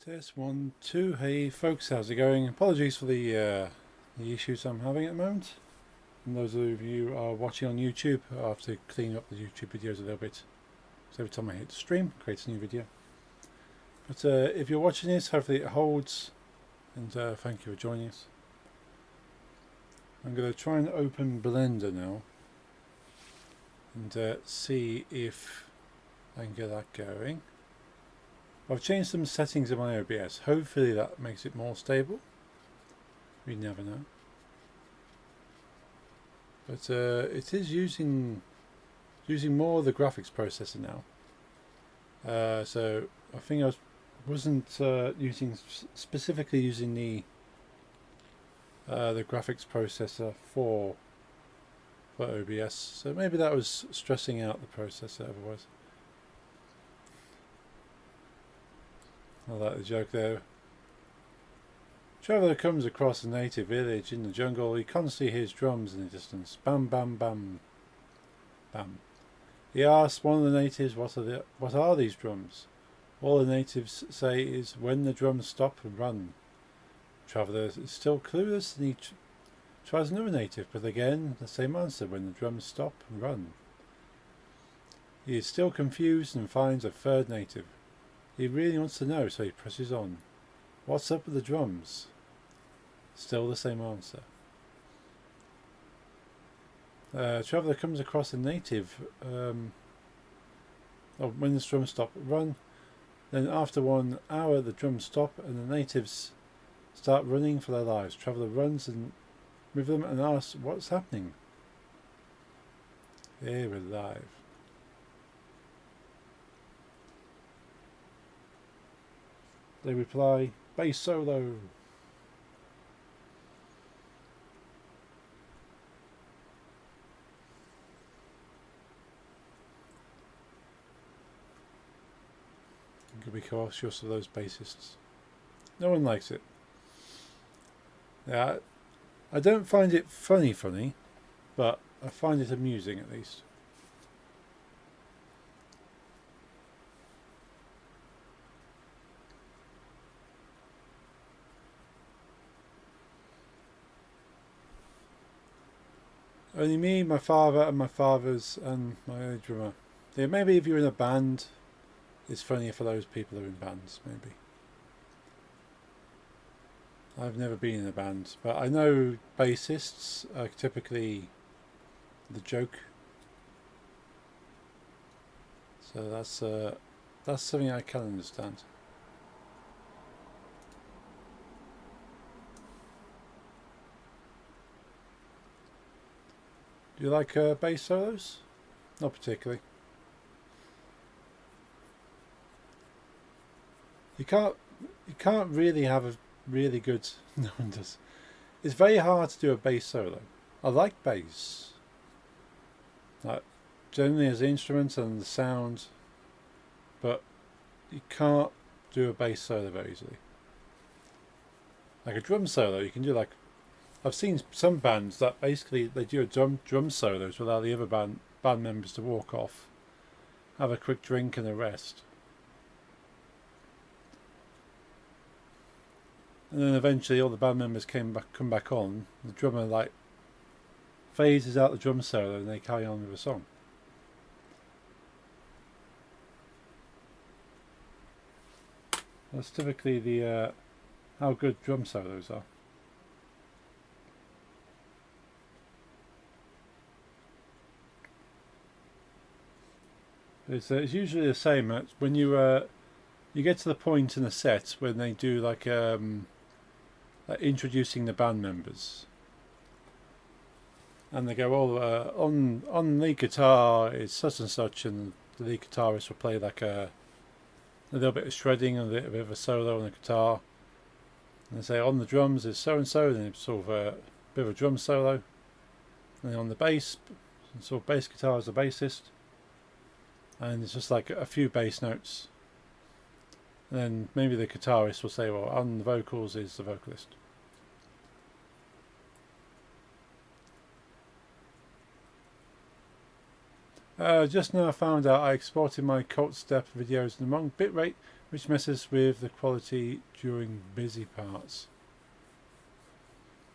Test 1 2. Hey folks, how's it going? Apologies for the issues I'm having at the moment. And those of you who are watching on YouTube, I have to clean up the YouTube videos a little bit. So every time I hit the stream, it creates a new video. But if you're watching this, hopefully it holds. And thank you for joining us. I'm going to try and open Blender now. And see if I can get that going. I've changed some settings in my OBS. Hopefully that makes it more stable. We never know. But it is using more of the graphics processor now. So I think I wasn't specifically using the graphics processor for OBS. So maybe that was stressing out the processor otherwise. I like the joke there. Traveller comes across a native village in the jungle. He constantly hears drums in the distance. Bam, bam, bam, bam. He asks one of the natives, what are these drums? All the natives say is, when the drums stop and run. Traveller is still clueless and he tries another native, but again the same answer, when the drums stop and run. He is still confused and finds a third native. He really wants to know, so he presses on. What's up with the drums? Still the same answer. Traveller comes across a native. When the drums stop, run. Then after 1 hour, the drums stop and the natives start running for their lives. Traveller runs with them and asks, what's happening? Here we're live. They reply, bass solo. I'm going to be cautious of those bassists. No one likes it. Yeah, I don't find it funny, but I find it amusing at least. Only me, my father, and my father's, and my drummer. Yeah, maybe if you're in a band, it's funnier for those people who are in bands, maybe. I've never been in a band, but I know bassists are typically the joke. So that's something I can understand. Do you like bass solos? Not particularly. You can't really have a really good. No one does. It's very hard to do a bass solo. I like bass, like generally as an instrument and the sound, but you can't do a bass solo very easily. Like a drum solo, you can do like. I've seen some bands that basically they do a drum solos without the other band members to walk off, have a quick drink and a rest. And then eventually all the band members come back on. The drummer like phases out the drum solo and they carry on with a song. That's typically the how good drum solos are. It's usually the same. When you get to the point in a set when they do like introducing the band members, and they go, on the guitar is such and such, and the lead guitarist will play like a little bit of shredding and a little bit of a solo on the guitar, and they say on the drums is so and so, then it's sort of a bit of a drum solo, and then on the bass, sort of bass guitar is the bassist. And it's just like a few bass notes. And then maybe the guitarist will say, well, on the vocals is the vocalist. Just now I found out I exported my Cult Step videos in the wrong bitrate. which messes with the quality during busy parts.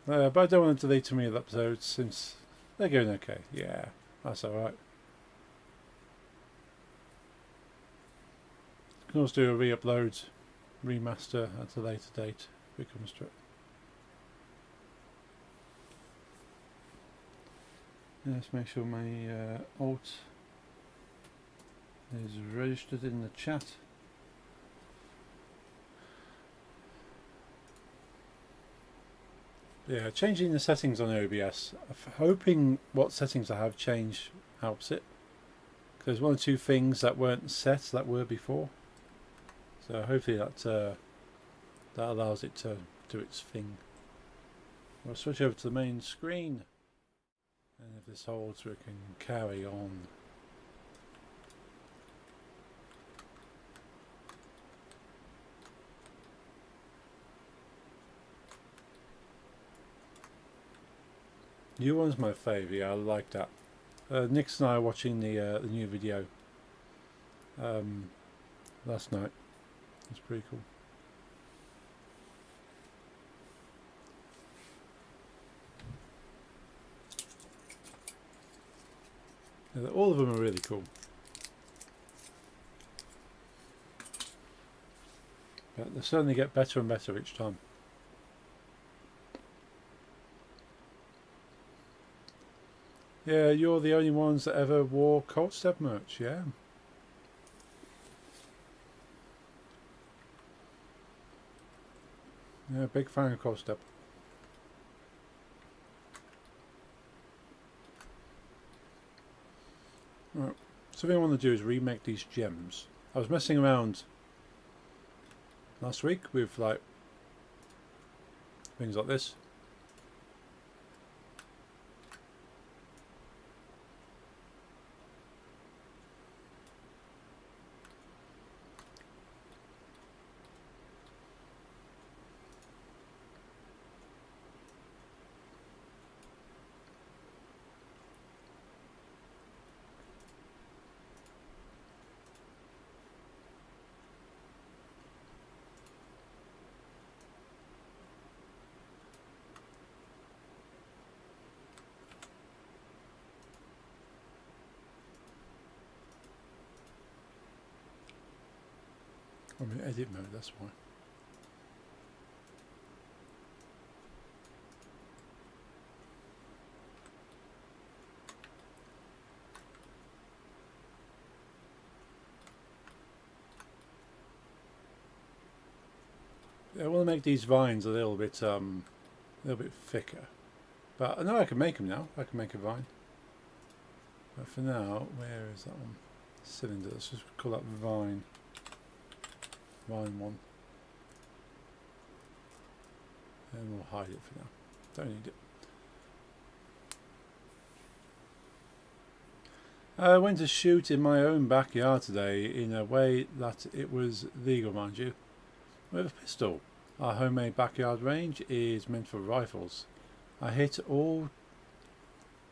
But I don't want to delete too many of the episodes since they're going okay. Yeah, that's alright. You can also do a re-upload, remaster at a later date if it comes to it. Let's make sure my alt is registered in the chat. Yeah, changing the settings on OBS. I'm hoping what settings I have changed helps it. There's one or two things that weren't set that were before. So hopefully that allows it to do its thing. We'll switch over to the main screen. And if this holds, we can carry on. U1's my favourite. Yeah, I like that. Nix and I are watching the new video last night. It's pretty cool. Yeah, all of them are really cool. But they certainly get better and better each time. Yeah, you're the only ones that ever wore Cold Step merch, yeah. Yeah, big fan of Cold Step. Right, so what I want to do is remake these gems. I was messing around last week with like things like this. I'm in edit mode, that's why. I want to make these vines a little bit thicker, but I know I can make them now. I can make a vine. But for now, where is that one? Cylinder. Let's just call that vine. Vine 1. And we'll hide it for now. Don't need it. I went to shoot in my own backyard today in a way that it was legal, mind you, with a pistol. Our homemade backyard range is meant for rifles. I hit all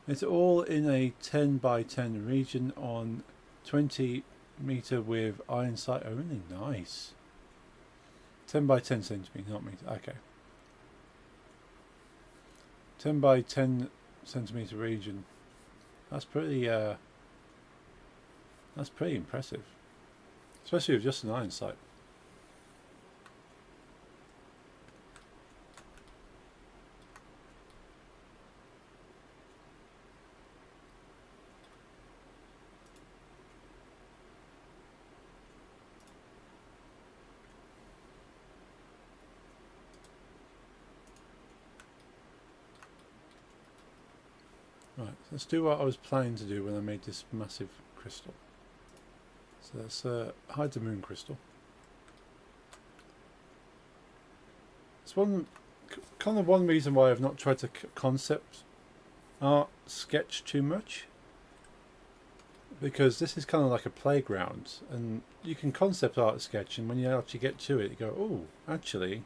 in a 10 by 10 region on 20 meter with iron sight only. Nice. 10 by 10 centimeter, not meter. Okay. 10 by 10 centimeter region. That's pretty impressive, especially with just an iron sight. Right, let's do what I was planning to do when I made this massive crystal. So let's hide the moon crystal. It's one reason why I've not tried to concept art sketch too much, because this is kind of like a playground, and you can concept art sketch, and when you actually get to it, you go, oh, actually,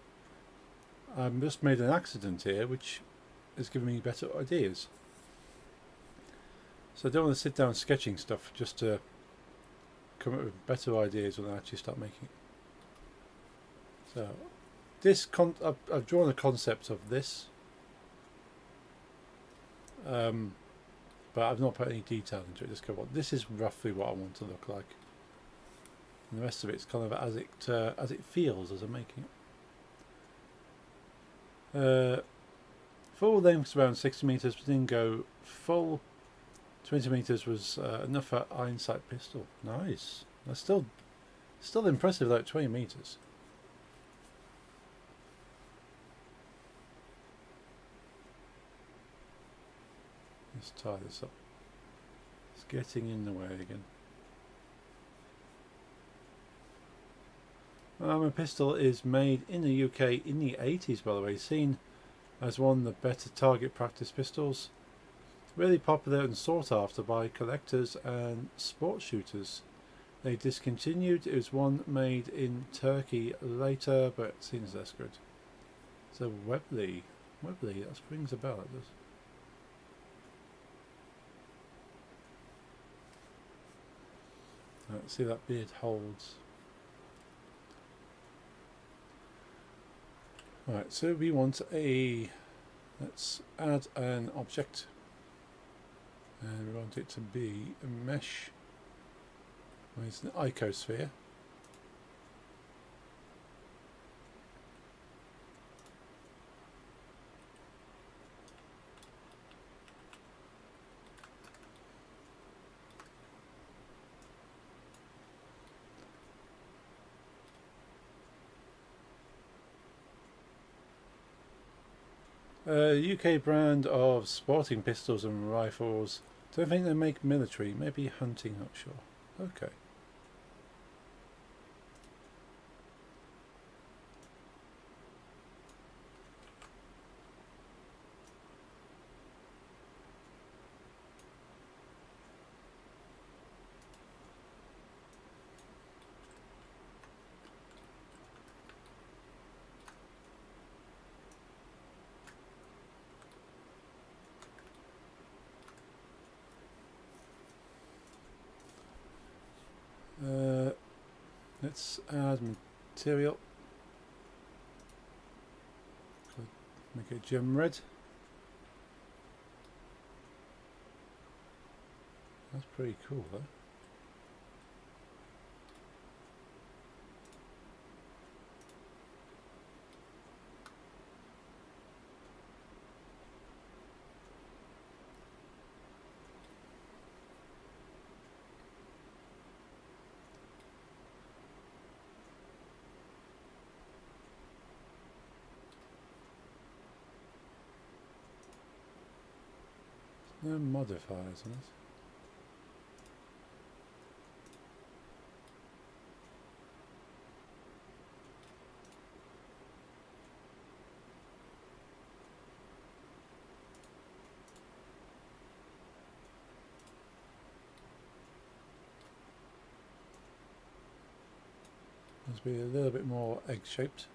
I've just made an accident here, which is giving me better ideas. So I don't want to sit down sketching stuff just to come up with better ideas when I actually start making it. So I've drawn a concept of this, but I've not put any detail into it. Just go, well, this is roughly what I want to look like, and the rest of it's kind of as it feels as I'm making it. Full length around 60 meters, but didn't go full. 20 meters was enough for iron sight pistol. Nice. That's still impressive though. 20 meters. Let's tie this up. It's getting in the way again. My pistol is made in the UK in the 80s, by the way, seen as one of the better target practice pistols. Really popular and sought after by collectors and sport shooters. They discontinued. It was one made in Turkey later, but it seems less good. So Webley, that rings a bell. It does. Let's see that beard holds. Right, so we want let's add an object, and we want it to be a mesh. It's an icosphere. UK brand of sporting pistols and rifles. Don't think they make military, maybe hunting, not sure. Okay. Let's add material. Make it gem red. That's pretty cool, though. No modifiers on it. Must be a little bit more egg-shaped.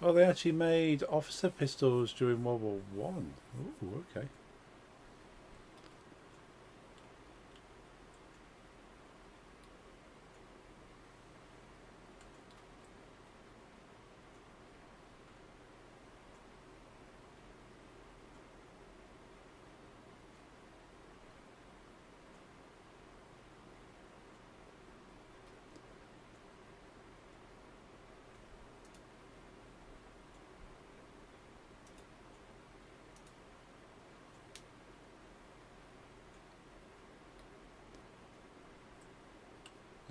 Oh, they actually made officer pistols during World War One. Ooh, okay.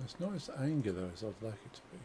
It's not as angular as I'd like it to be.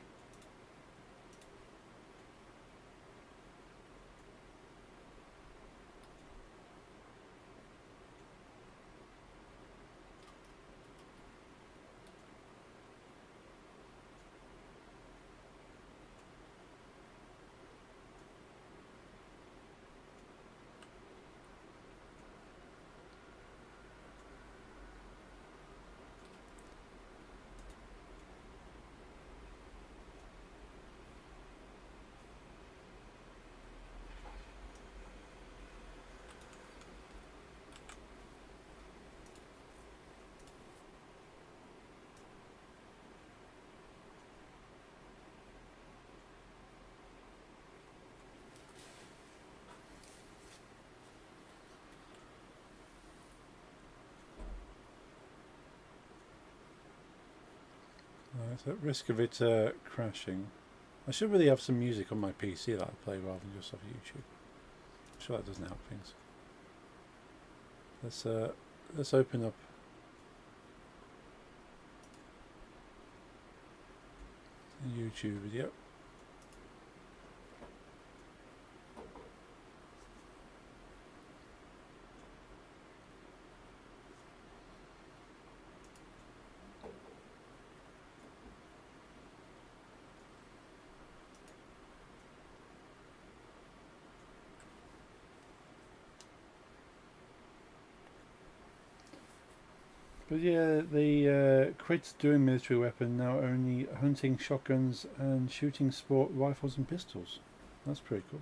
So at risk of it crashing, I should really have some music on my PC that I play rather than just off YouTube. I'm sure that doesn't help things. Let's open up a YouTube video. But yeah, the crates doing military weapon now only hunting shotguns and shooting sport rifles and pistols. That's pretty cool.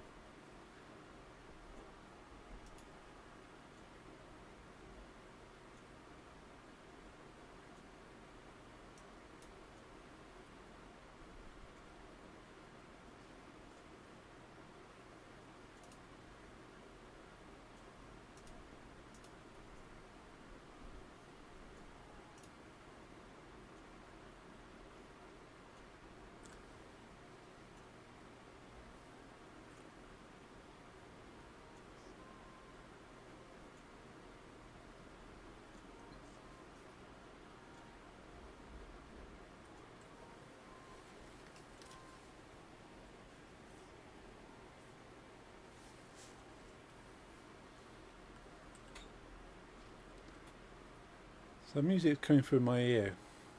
So the music is coming through my ear.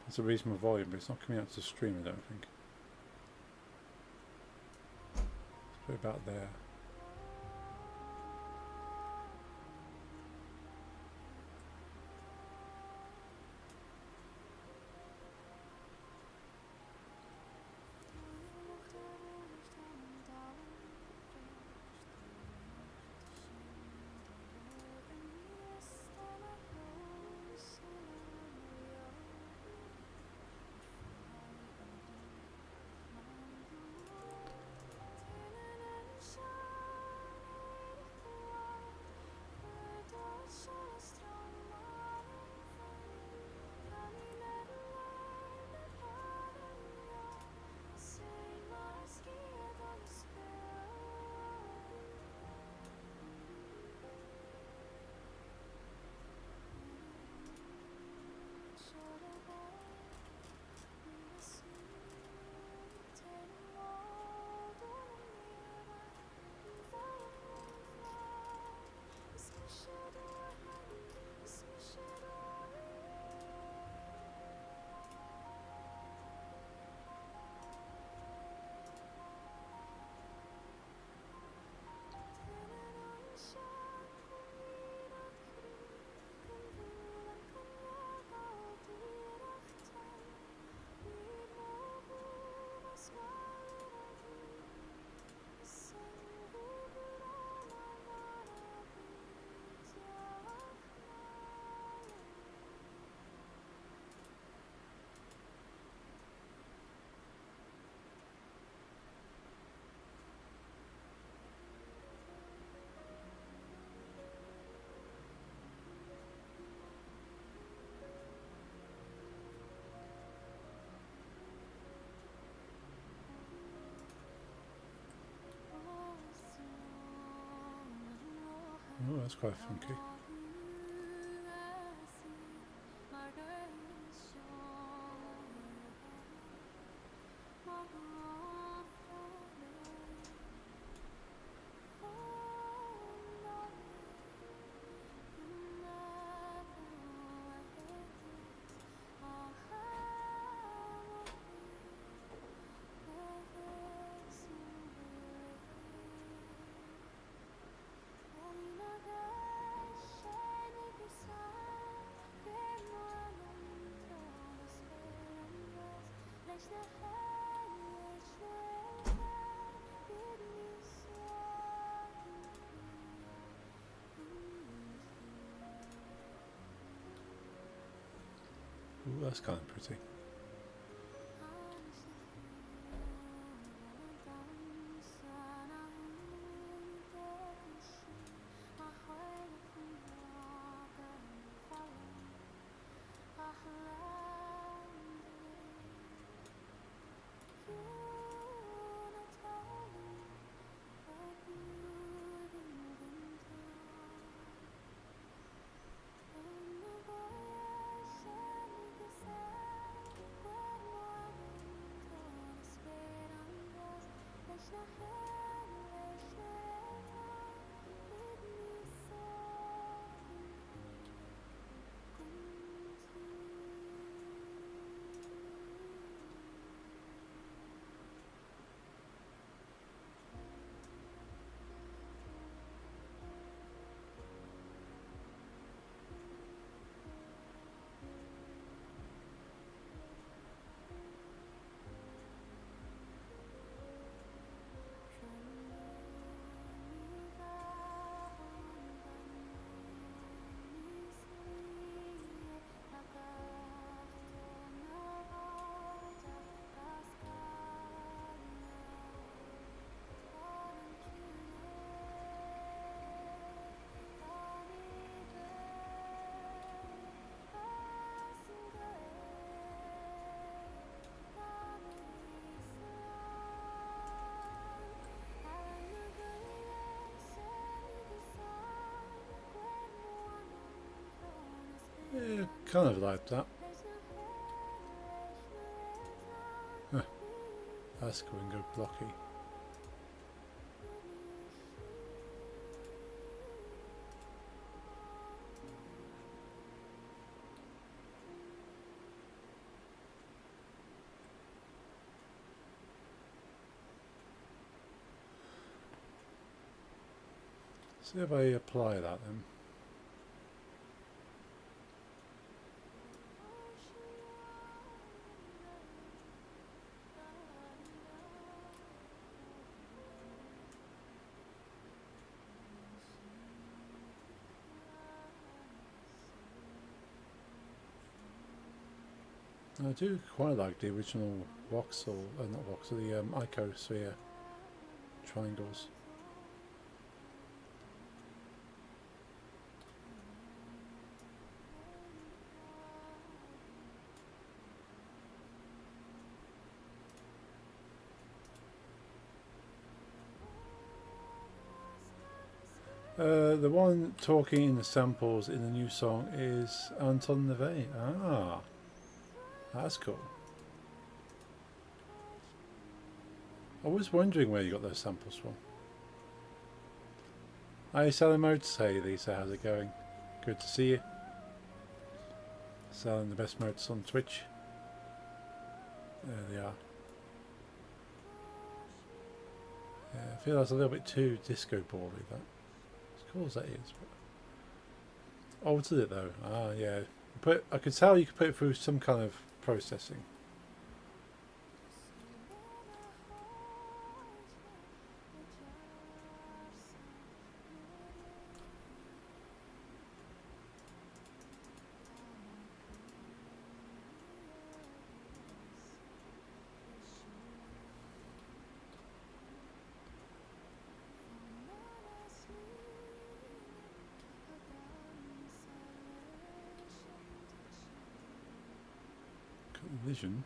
That's a reasonable volume, but it's not coming out to the stream, I don't think. Let's put it about there. Oh, that's quite funky. Ooh, that's kind of pretty. Kind of like that. Huh, that's going to go blocky. See if I apply that then. I do quite like the original voxel, not voxel, the icosphere triangles. The one talking in the samples in the new song is Anton Neve. Ah, that's cool. I was wondering where you got those samples from. Hi Salamotes, hey Lisa, how's it going? Good to see you. Selling the best modes on Twitch. There they are. Yeah, I feel that's a little bit too disco ball-y, that. As cool as that is. But altered it though. Ah, yeah. But I could tell you could put it through some kind of processing. Vision.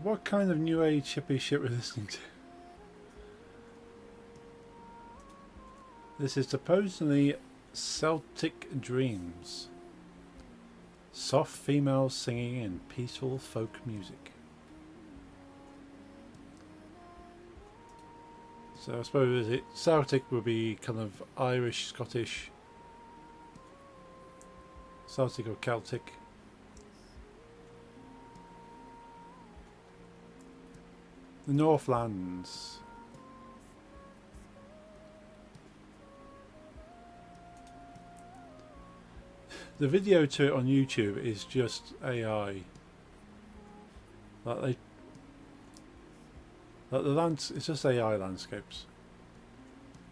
What kind of new age hippie shit we're listening to? This is supposedly Celtic Dreams. Soft females singing in peaceful folk music. So I suppose Celtic would be kind of Irish, Scottish, Celtic or Celtic. The Northlands. The video to it on YouTube is just AI. Like it's just AI landscapes.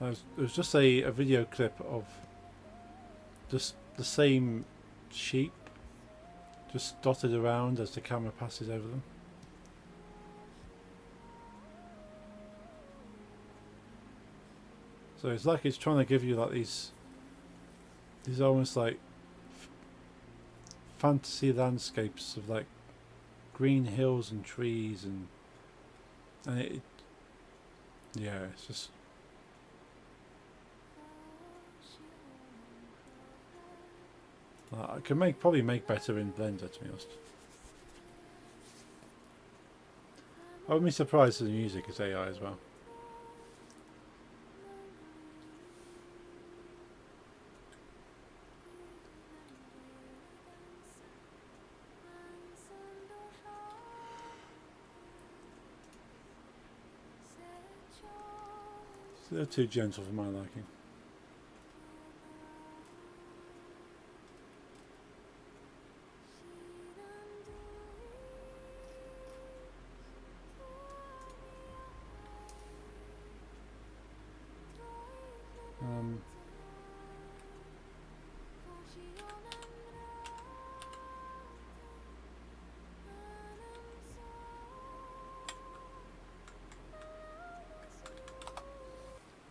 It was just a video clip of just the same sheep just dotted around as the camera passes over them. So it's like it's trying to give you like these almost like fantasy landscapes of like green hills and trees and yeah, it's just I can probably make better in Blender, to be honest. I wouldn't be surprised if the music is AI as well. They're too gentle for my liking.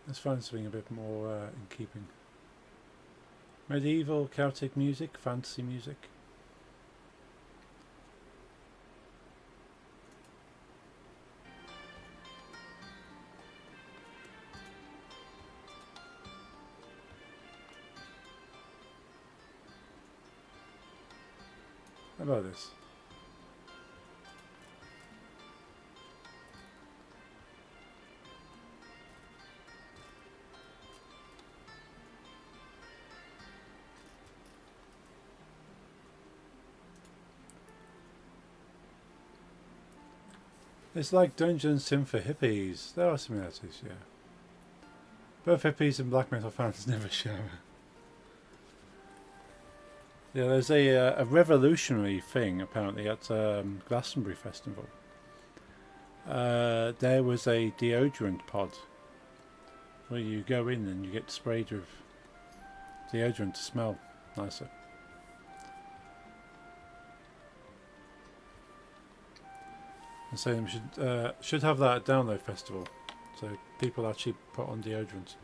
Let's find something a bit more in keeping. Medieval, Celtic music, fantasy music. How about this? It's like Dungeon Sim for hippies. There are similarities, yeah. Both hippies and black metal fans never shower. Yeah, there's a revolutionary thing apparently at Glastonbury Festival. There was a deodorant pod where you go in and you get sprayed with deodorant to smell nicer. And so we should have that at Download Festival, so people actually put on deodorant.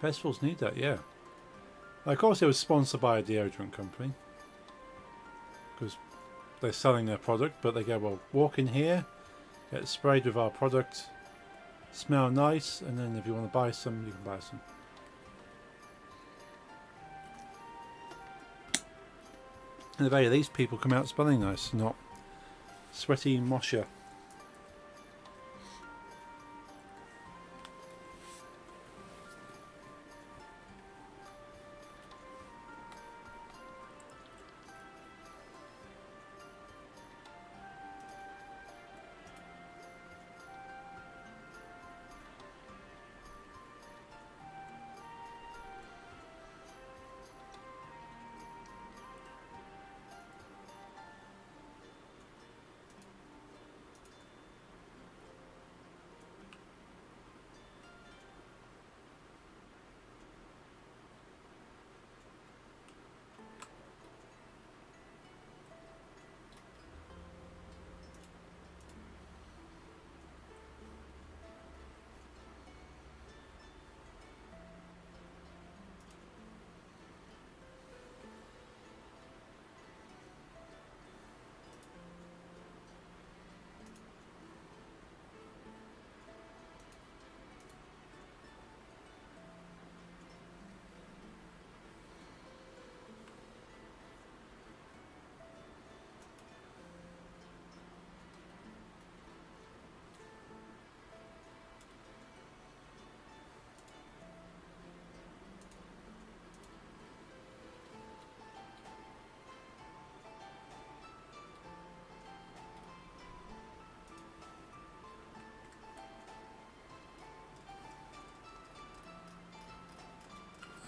Festivals need that, yeah. Of course, it was sponsored by a deodorant company because they're selling their product, but they go, well, walk in here, get sprayed with our product, smell nice, and then if you want to buy some, you can buy some. At the very least, people come out smelling nice, not sweaty mosher.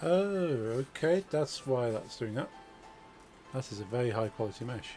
Oh, okay, that's why that's doing that. That is a very high quality mesh.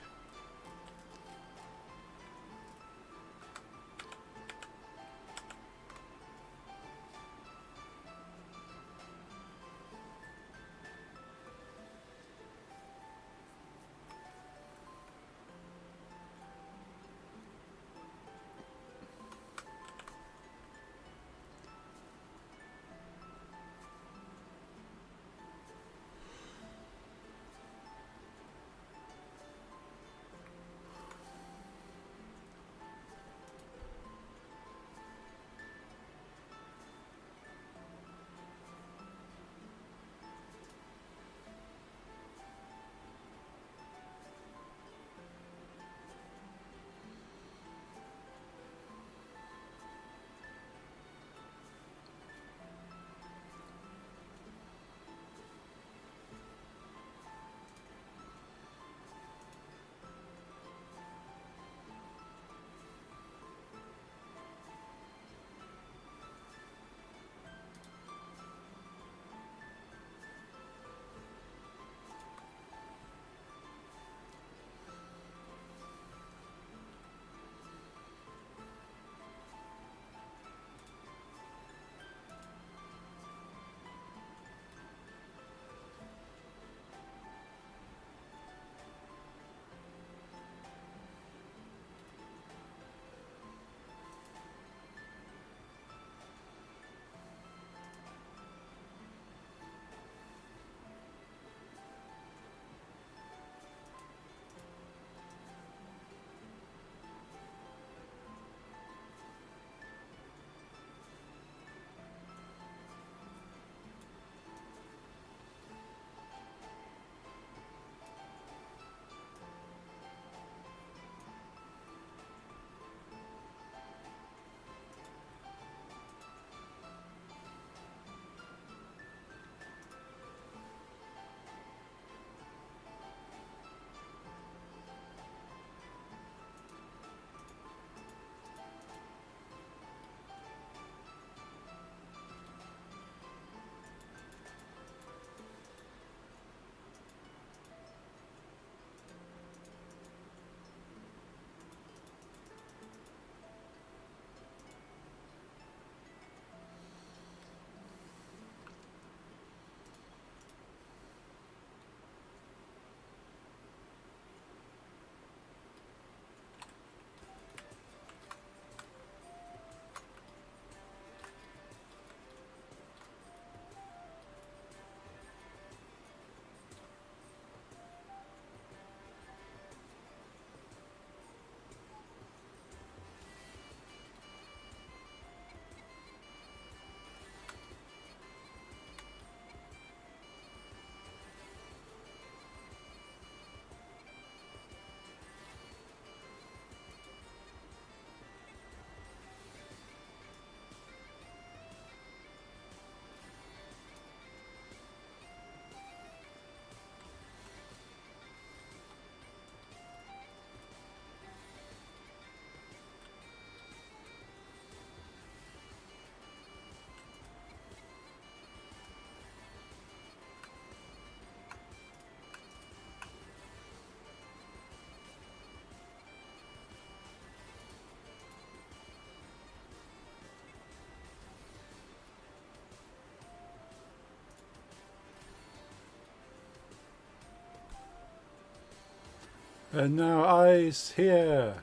And now eyes here.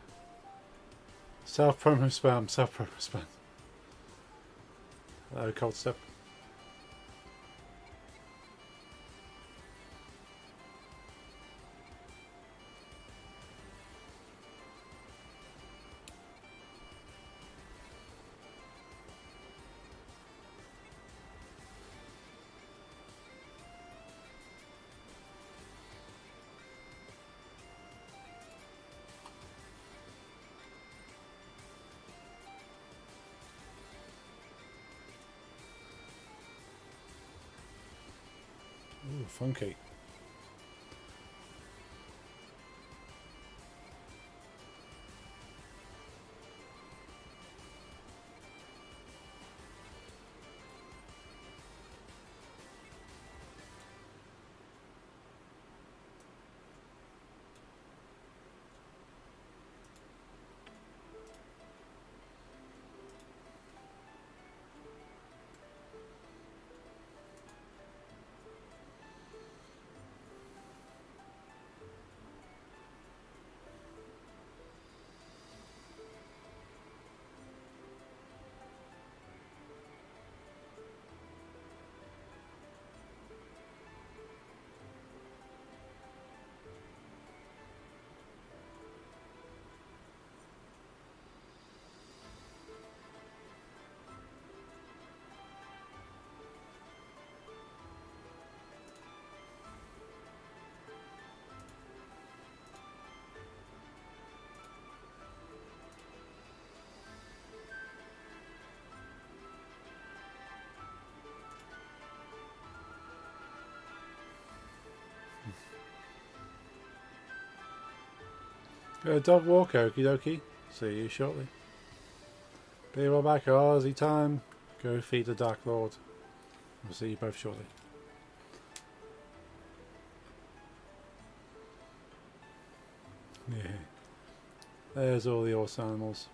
Self-promo spam, self-promo spam. Hello, cold step. Ooh, funky. Dog walker, okie dokie. See you shortly. Be right back, Aussie time. Go feed the Dark Lord. We'll see you both shortly. Yeah. There's all the horse animals.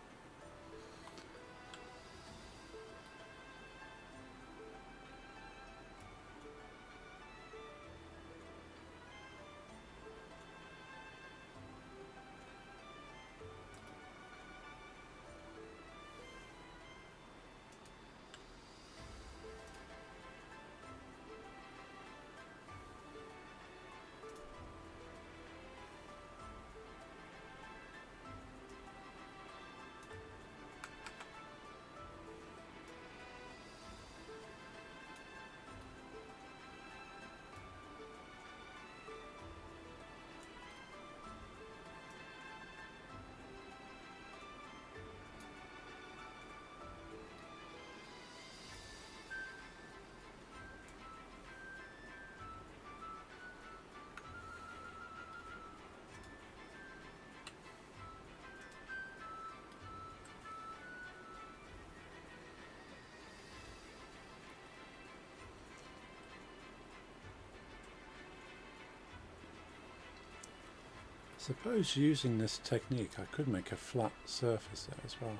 Suppose using this technique I could make a flat surface there as well.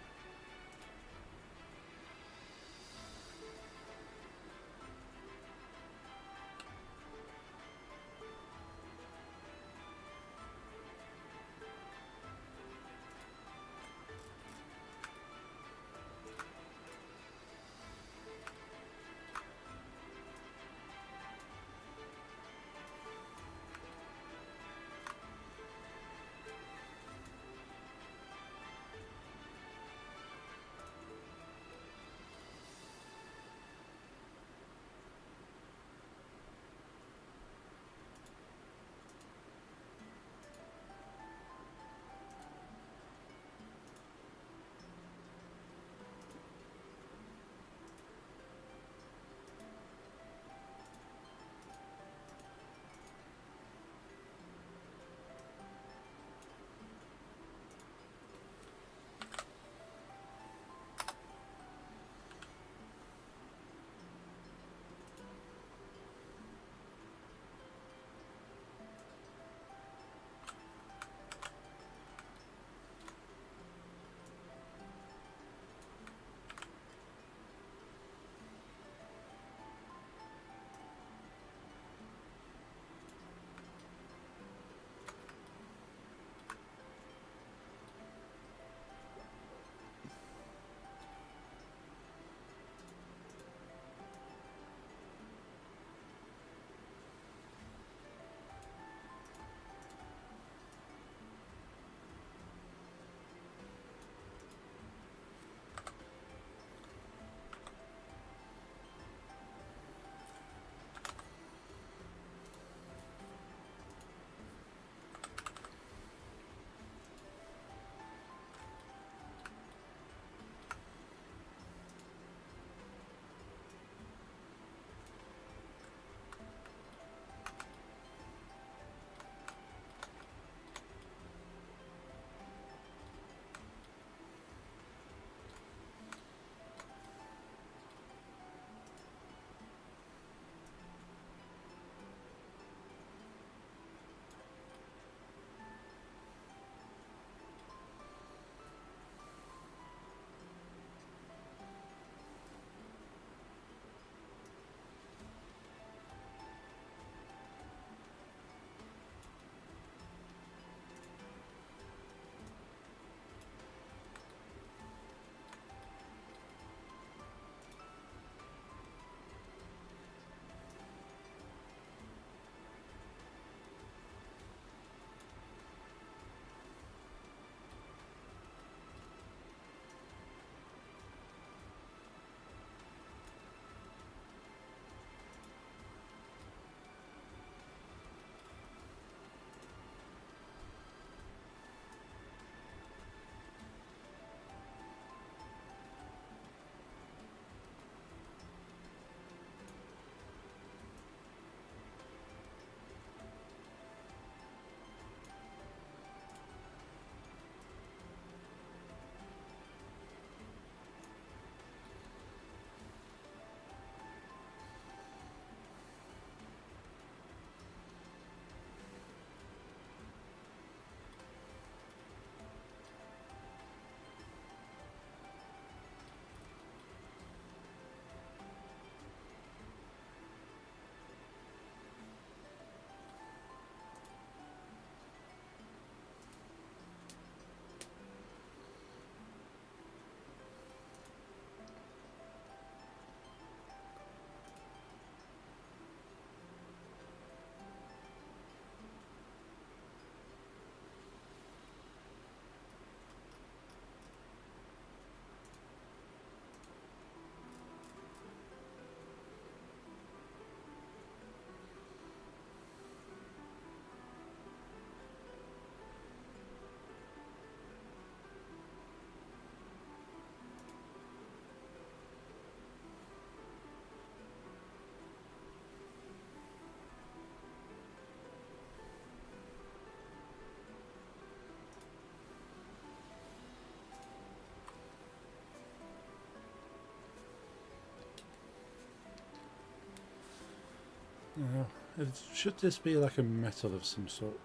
Should this be like a metal of some sort?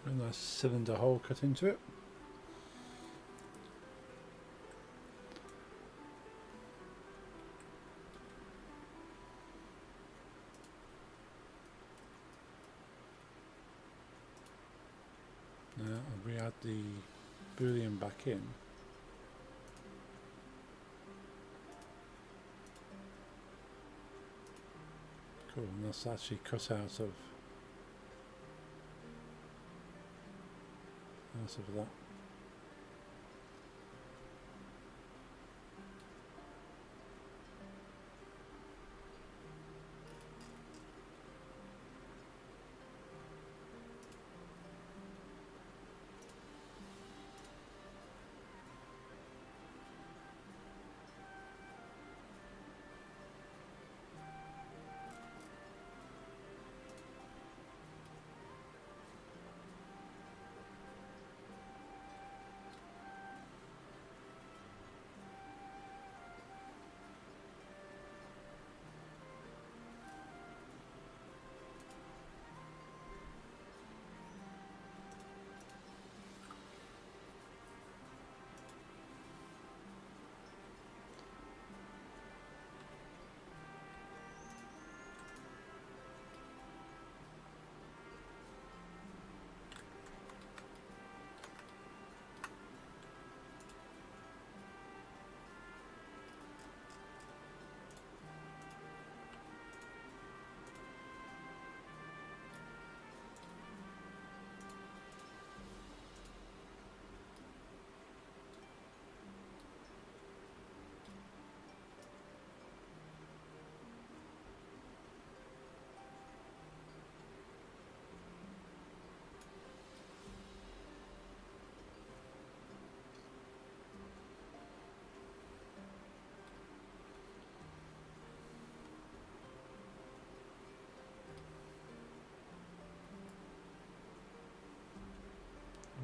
A nice cylinder hole cut into it. Now I'll re-add the boolean back in. Cool, and that's actually cut out of that.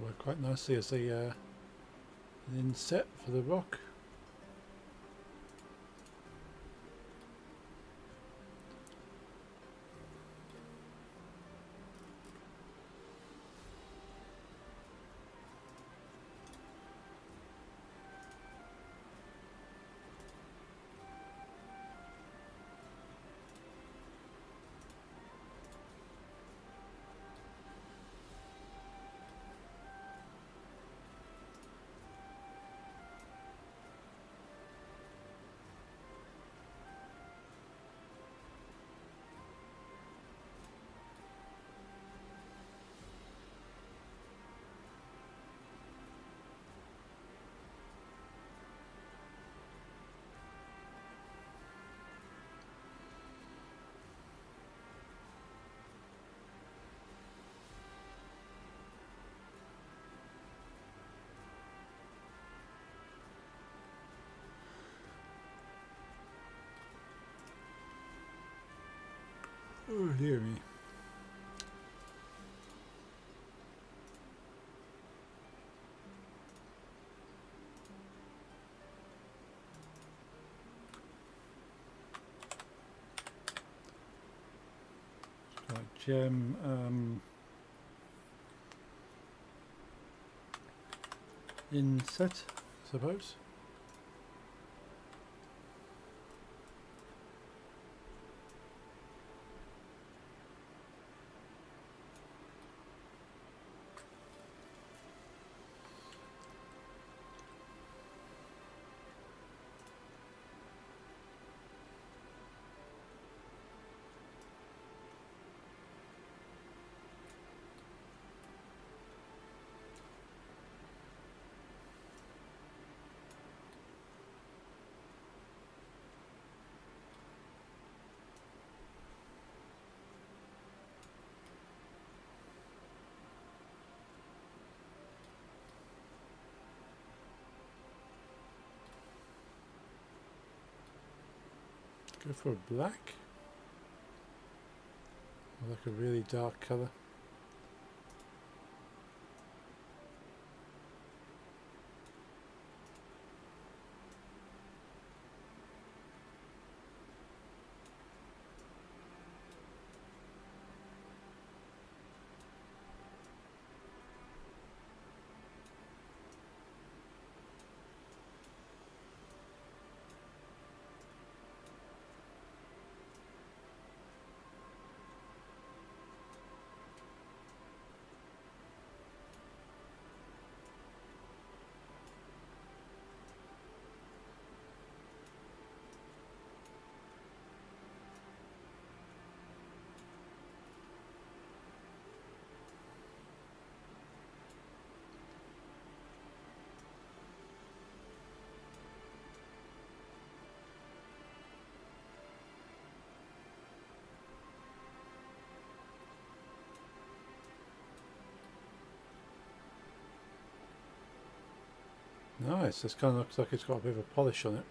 Work quite nicely as an inset for the rock. Oh dear me. Like gem inset, I suppose. Go for a black, or like a really dark colour. Nice, this kind of looks like it's got a bit of a polish on it.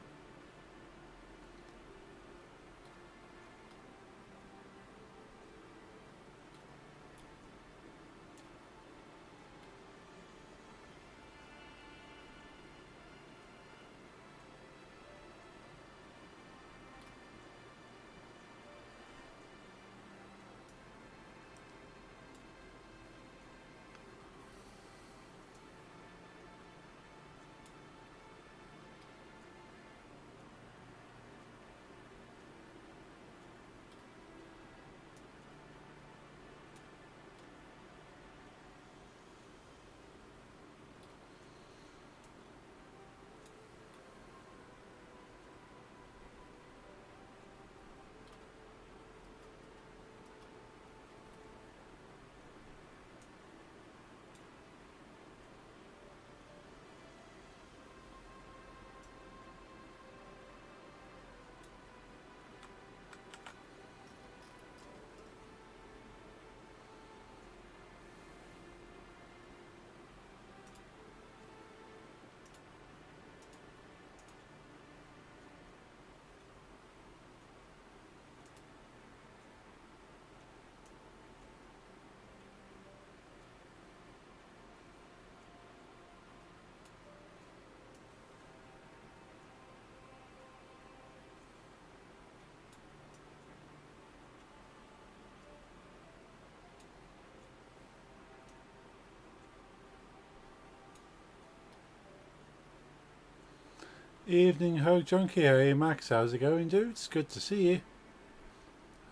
Evening, Ho Junkie. Hey Max, how's it going, dude? It's good to see you.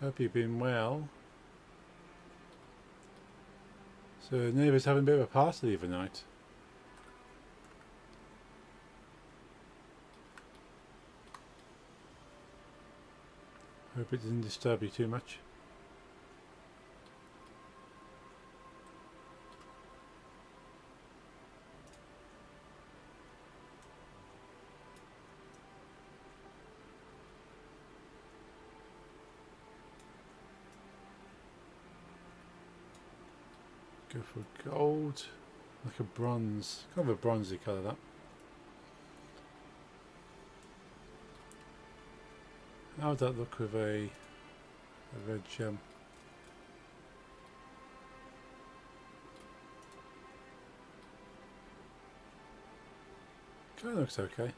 Hope you've been well. So, neighbours having a bit of a party the other night. Hope it didn't disturb you too much. Go for gold, like a bronze, kind of a bronzy colour that. How would that look with a red gem? Kind of looks okay.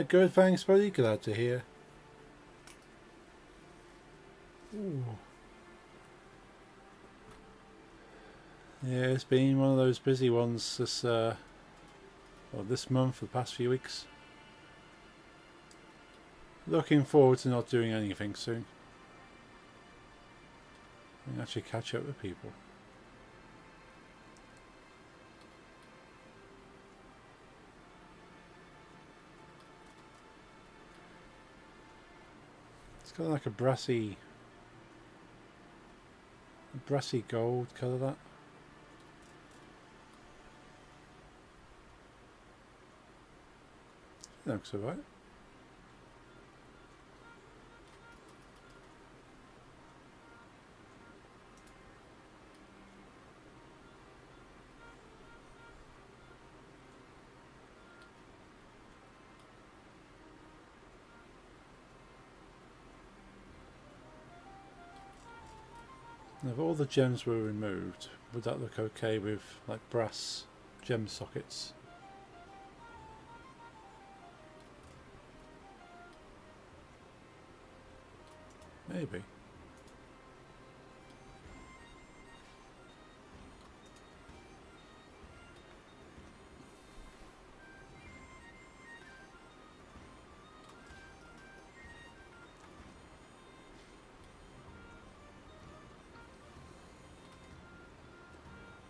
Good, thanks, buddy. Glad to hear. Ooh. Yeah, it's been one of those busy ones this month, for the past few weeks. Looking forward to not doing anything soon. I can actually catch up with people. It's got like a brassy gold colour, that. Looks alright. If all the gems were removed, would that look okay with like brass gem sockets? Maybe.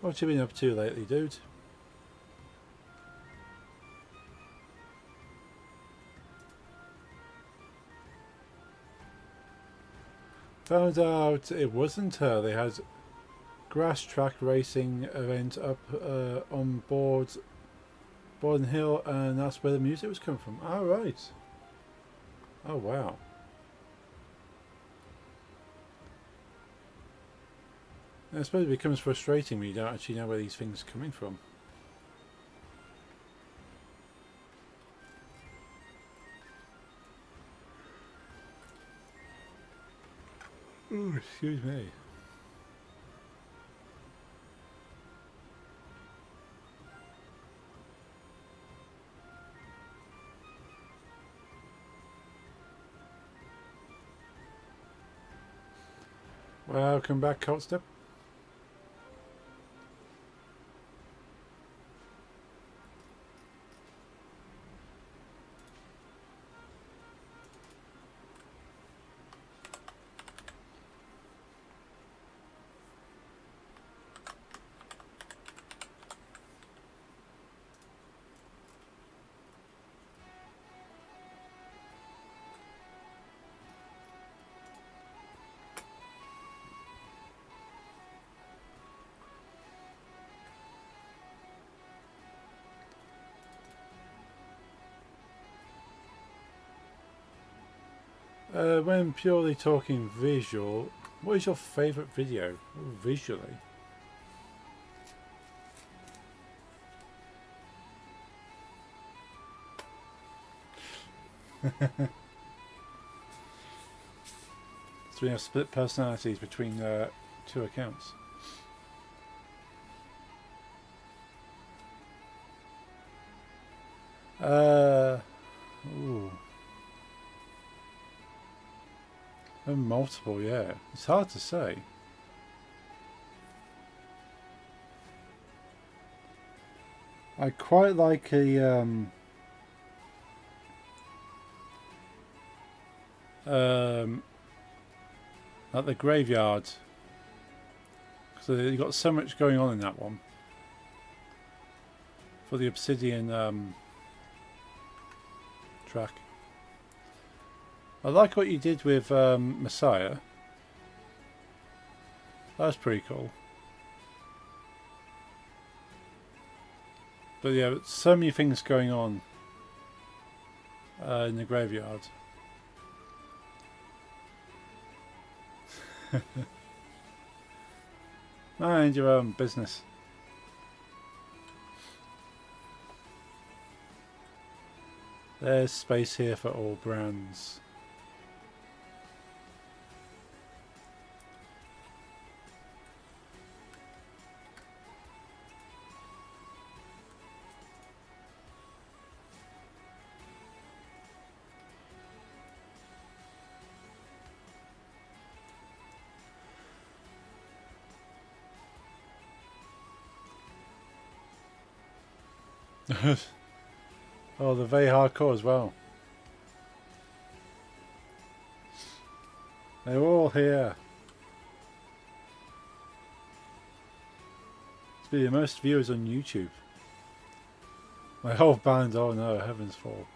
What you been up to lately, dude? Found out it wasn't her. They had grass track racing event up on Borden Hill, and that's where the music was coming from. Oh, right. Oh, wow. I suppose it becomes frustrating when you don't actually know where these things are coming from. Ooh, excuse me. Welcome back, Coltstep. When purely talking visual, what is your favourite video? Visually? So we have split personalities between two accounts. Ooh. Multiple, yeah. It's hard to say. I quite like a like the graveyard. So you've got so much going on in that one. For the Obsidian track. I like what you did with Messiah. That was pretty cool. But yeah, so many things going on in the graveyard. Mind your own business. There's space here for all brands. Oh, they're very hardcore as well. They're all here. It's been the most viewers on YouTube. My whole band, oh no, heavens fall.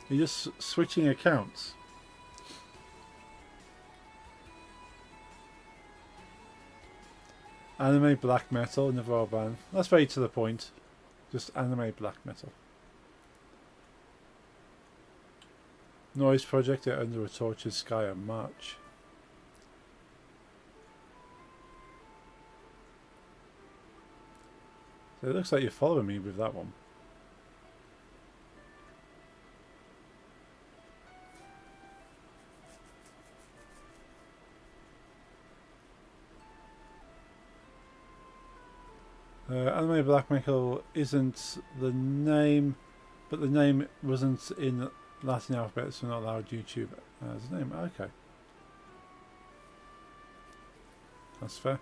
You're just switching accounts. Anime black metal, another old band. That's very to the point. Just anime black metal. Noise Project at Under a Tortured Sky in March. So it looks like you're following me with that one. Anime black metal isn't the name, but the name wasn't in Latin alphabet, so not allowed YouTube as a name. Okay, that's fair.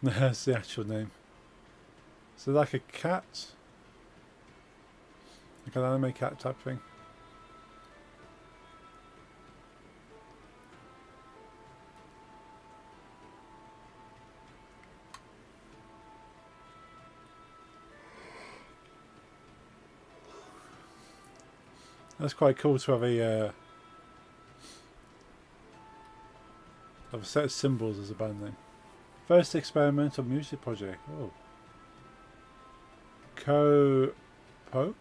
That's the actual name. So like a cat, like an anime cat type thing. That's quite cool to have a set of symbols as a band name. First experimental music project. Oh. Co-Poke?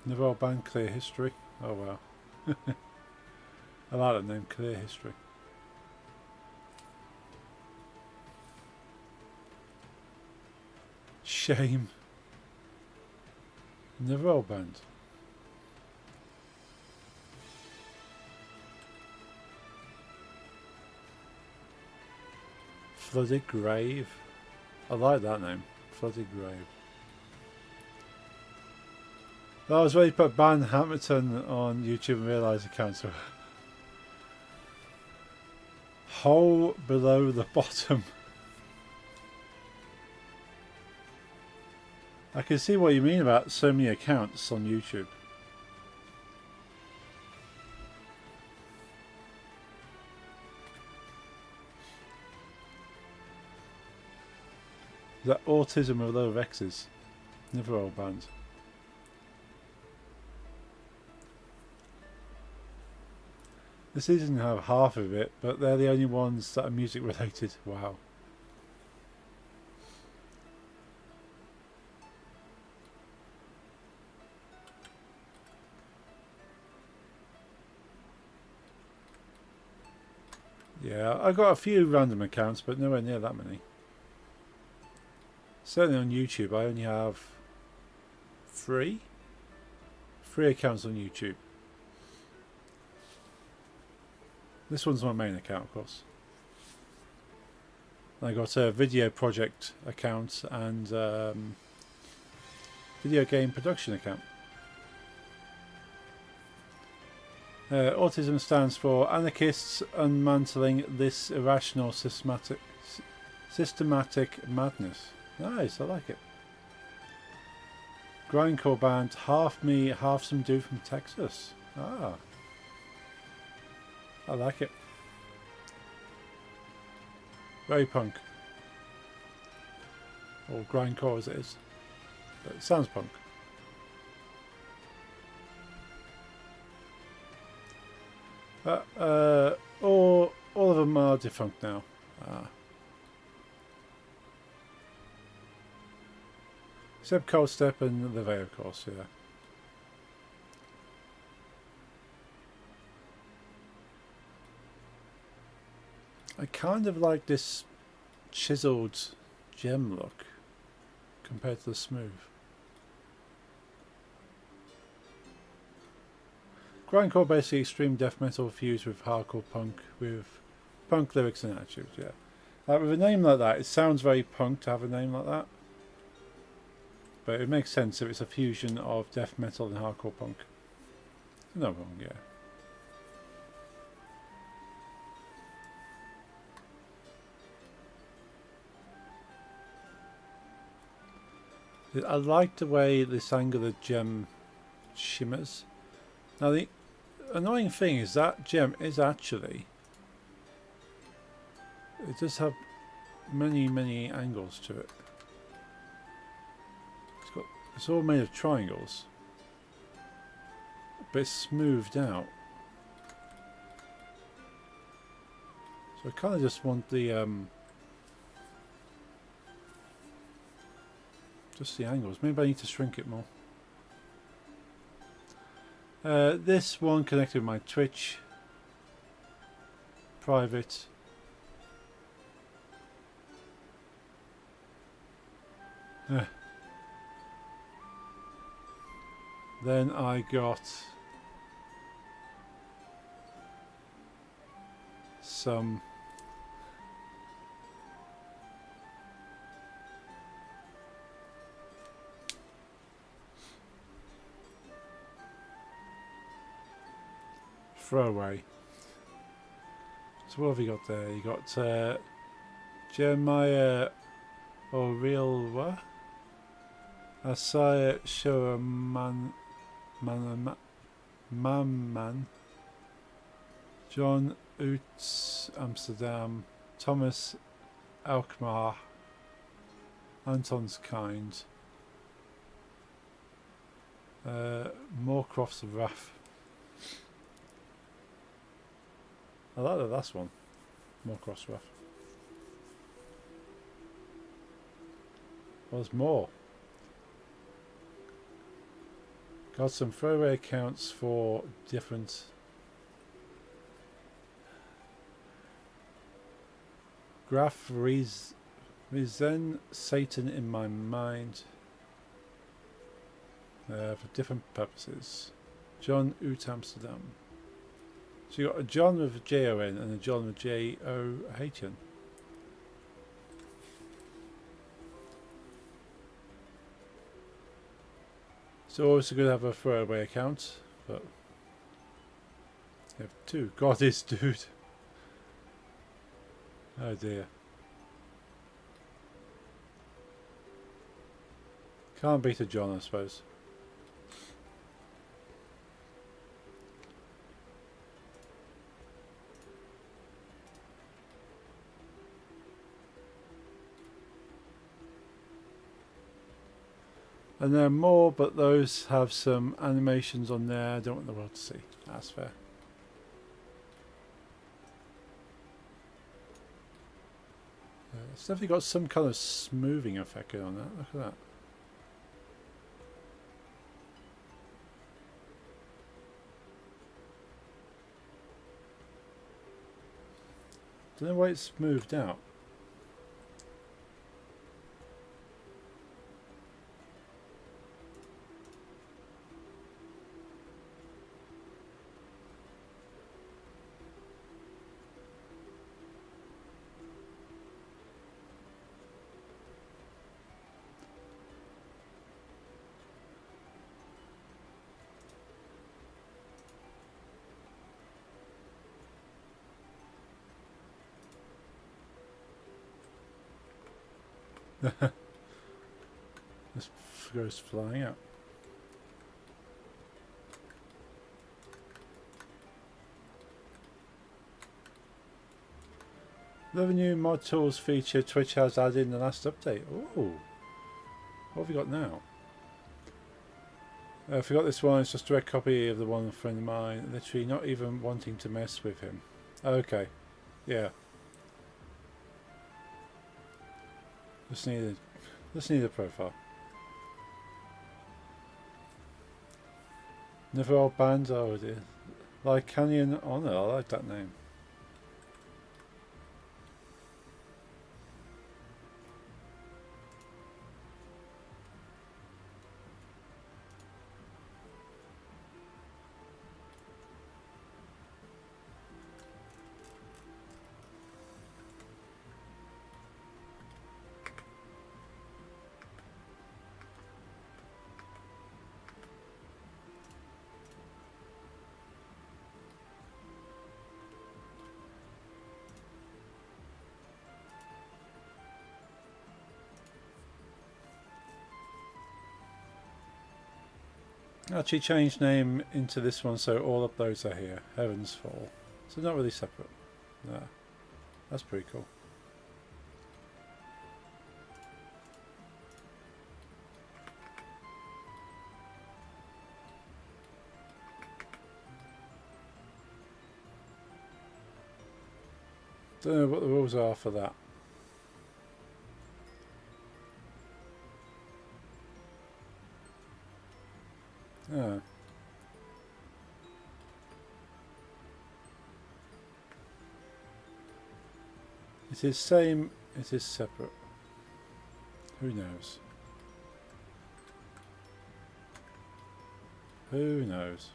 Never band Clear History. Oh wow. I like that name, Clear History. Shame. Never band. Flooded Grave. I like that name. Flooded Grave. I was ready to put Ban Hamilton on YouTube and realise the cancer. Hole below the bottom. I can see what you mean about so many accounts on YouTube. That autism with low X's. Never old band. This doesn't have half of it, but they're the only ones that are music related. Wow. Yeah, I got a few random accounts, but nowhere near that many. Certainly on YouTube, I only have three accounts on YouTube. This one's my main account, of course. I got a video project account and video game production account. Autism stands for Anarchists Unmantling This Irrational Systematic Madness. Nice, I like it. Grindcore band, half me, half some dude from Texas. Ah. I like it. Very punk. Or grindcore as it is. But it sounds punk. All of them are defunct now. Except Cold Step and the Veil, of course, yeah. I kind of like this chiseled gem look compared to the smooth. Grindcore basically extreme death metal fused with hardcore punk, with punk lyrics and attitudes, yeah. Like with a name like that, it sounds very punk to have a name like that. But it makes sense if it's a fusion of death metal and hardcore punk. No wrong, yeah. I like the way this angular gem shimmers. Now the annoying thing is that gem is actually, it does have many angles to it. It's all made of triangles, but it's smoothed out. So I kind of just want the just the angles. Maybe I need to shrink it more. This one connected with my Twitch. Private. Then I got some throwaway. So what have you got there? You got Jeremiah O'Reilly, Asaya Shuraman, Mamman, John Oots Amsterdam, Thomas Alkmaar, Anton's Kind, Moorcroft's Wrath. I like the last one, Moorcroft's Wrath. There's more. Got some throwaway accounts for different graph reason Satan in my mind for different purposes. John Oot Amsterdam. So you got a John with a J-O-N and a John with J-O-H-N. So obviously going to have a throwaway account, but you have two. God is dude. Oh dear. Can't beat a John, I suppose. And there are more, but those have some animations on there I don't want the world to see. That's fair. It's definitely got some kind of smoothing effect on that. Look at that. Don't know why it's smoothed out. This goes flying out. The new mod tools feature Twitch has added in the last update. Oh, what have we got now? I forgot this one. It's just a direct copy of the one friend of mine. Literally not even wanting to mess with him. Okay, yeah. Just need a profile. Never old band. Oh dear. Like Canyon Honor. I like that name. Actually changed name into this one so all uploads are here. Heavens Fall. So not really separate. No. That's pretty cool. Don't know what the rules are for that. Oh. It is same, it is separate. Who knows? Who knows?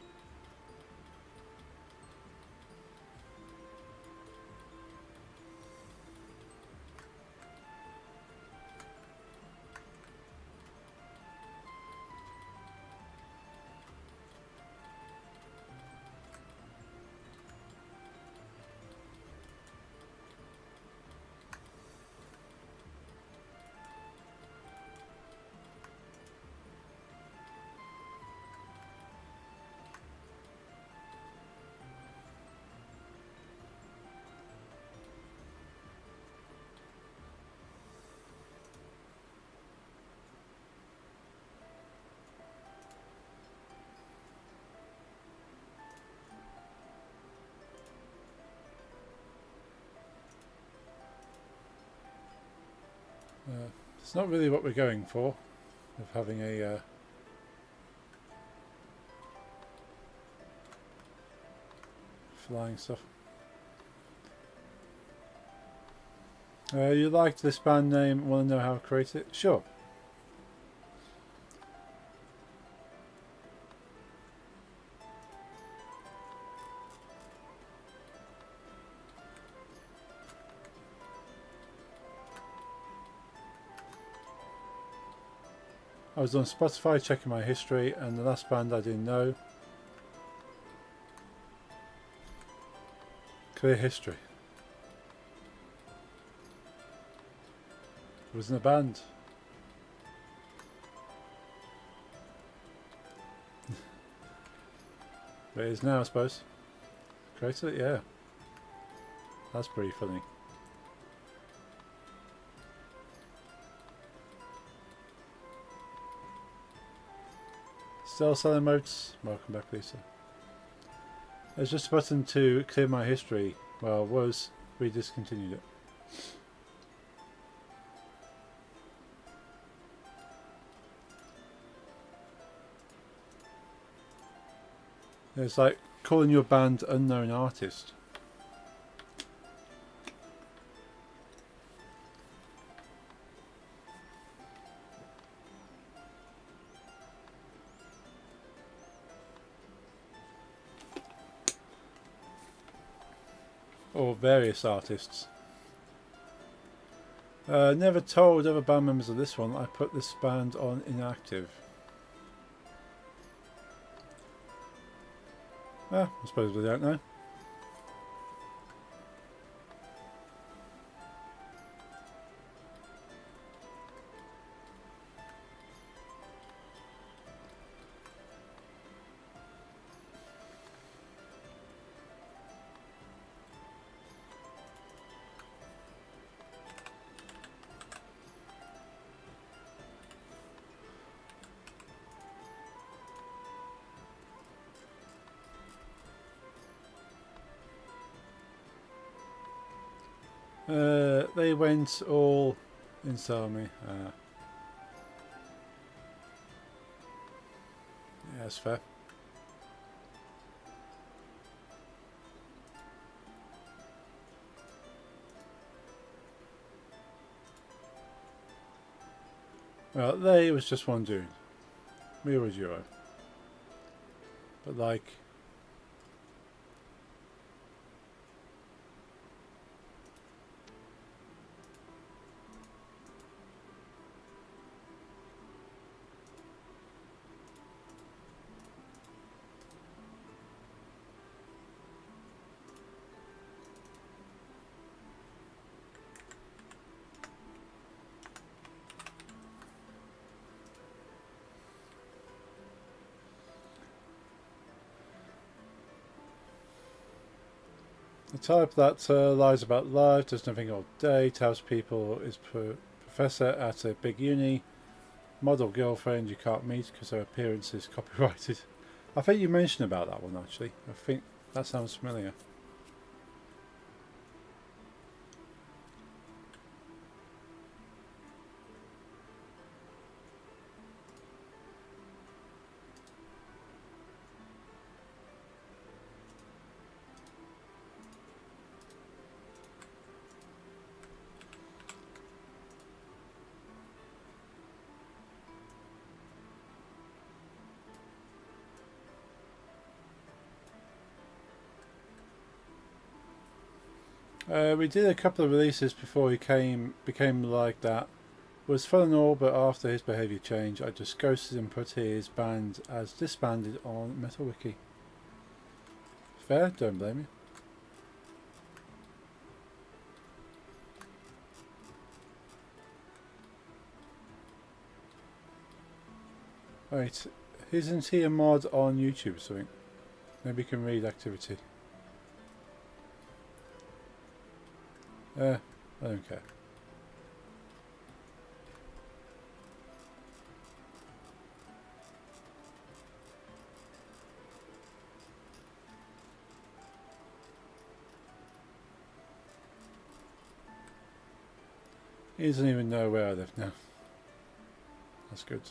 It's not really what we're going for, of having a flying stuff. You liked this band name, want to know how to create it? Sure. I was on Spotify checking my history, and the last band I didn't know. Clear history. It wasn't a band. But it is now, I suppose. Created it, yeah. That's pretty funny. Still selling modes? Welcome back, Lisa. There's just a button to clear my history. Well, we discontinued it. It's like calling your band unknown artist. Or various artists. Never told other band members of this one. I put this band on inactive. I suppose we don't know. They went all inside me. Yeah, that's fair. Well, they was just one dude. We were a duo. But like... The type that lies about life, does nothing all day, tells people is professor at a big uni, model girlfriend you can't meet because her appearance is copyrighted. I think you mentioned about that one actually. I think that sounds familiar. We did a couple of releases before he became like that. It was fun and all, but after his behaviour changed, I just ghosted and put his band as disbanded on MetalWiki. Fair, don't blame you. Right, isn't he a mod on YouTube or something? Maybe you can read activity. I don't care. He doesn't even know where I live now. That's good.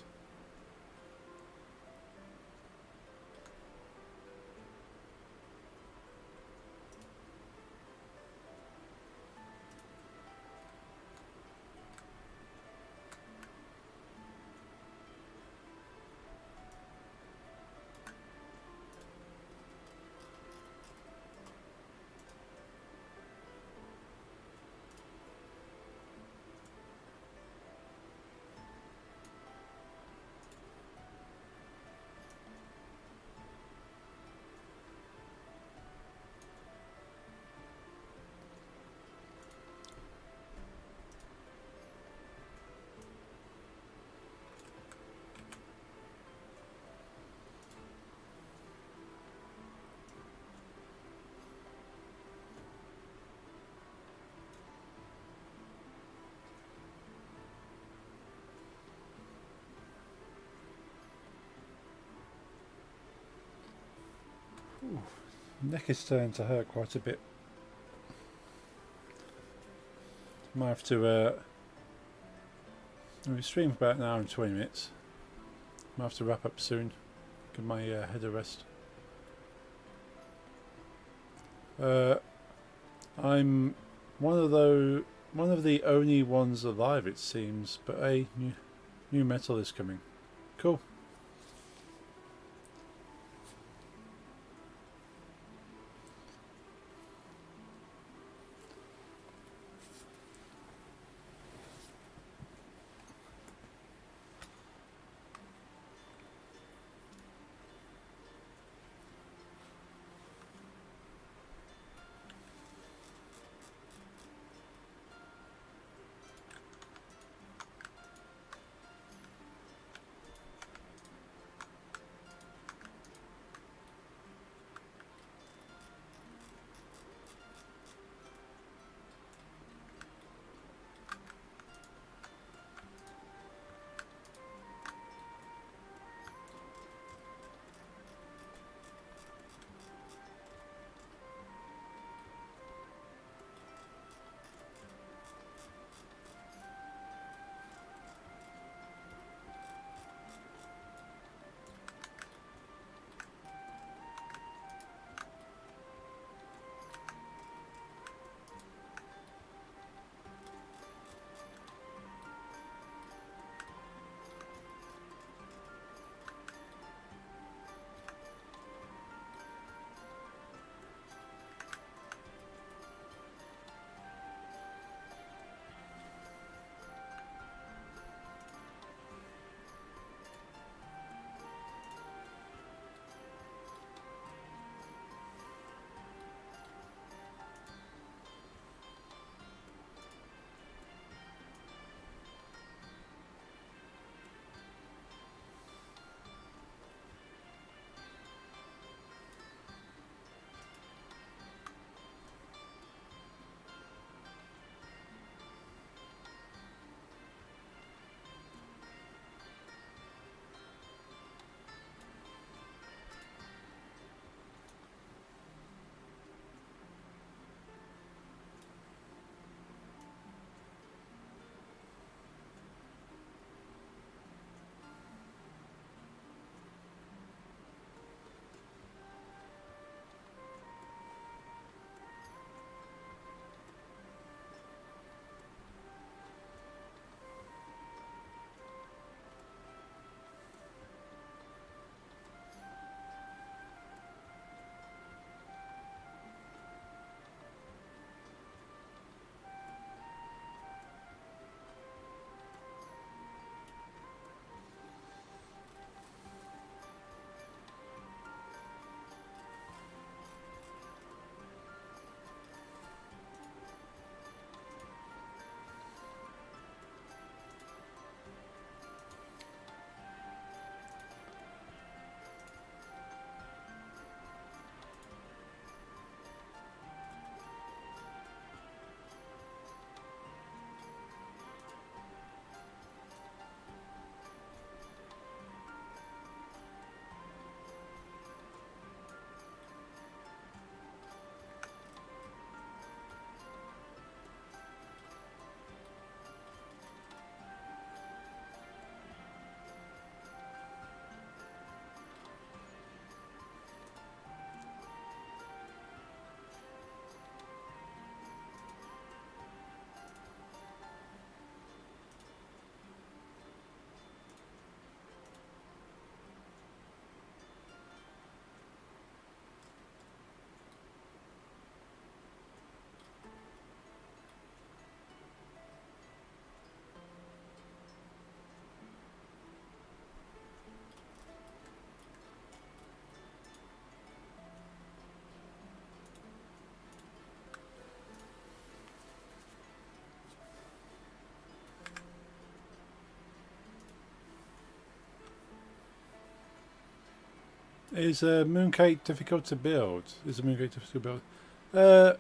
Ooh, neck is starting to hurt quite a bit. Might have to we stream for about an hour and 20 minutes. Might have to wrap up soon. Give my head a rest. I'm one of the only ones alive, it seems. But a new metal is coming. Cool. Is a mooncake difficult to build? Is a mooncake difficult to build?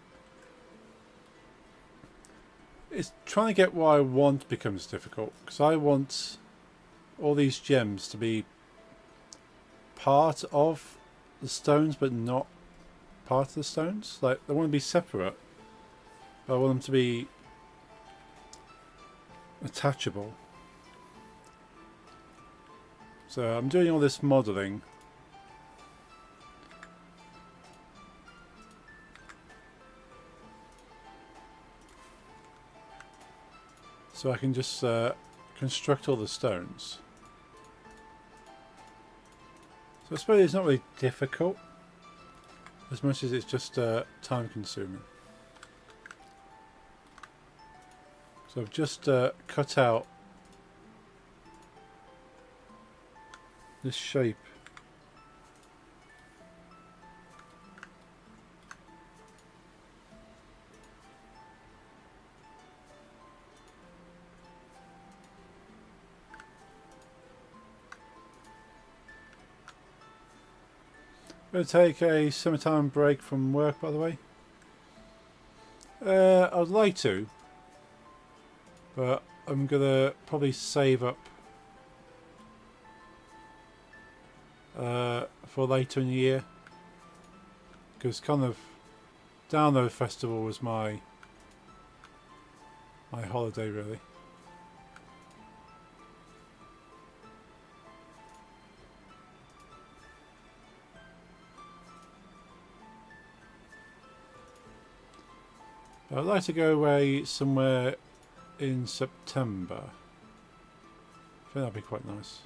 It's trying to get what I want becomes difficult, because I want all these gems to be part of the stones but not part of the stones. Like, they want to be separate, but I want them to be attachable. So I'm doing all this modelling. So I can just construct all the stones. So I suppose it's not really difficult as much as it's just time consuming. So I've just cut out this shape. I'm going to take a summertime break from work, by the way. I would like to, but I'm going to probably save up for later in the year, because kind of Download Festival was my holiday, really. I'd like to go away somewhere in September. I think that'd be quite nice.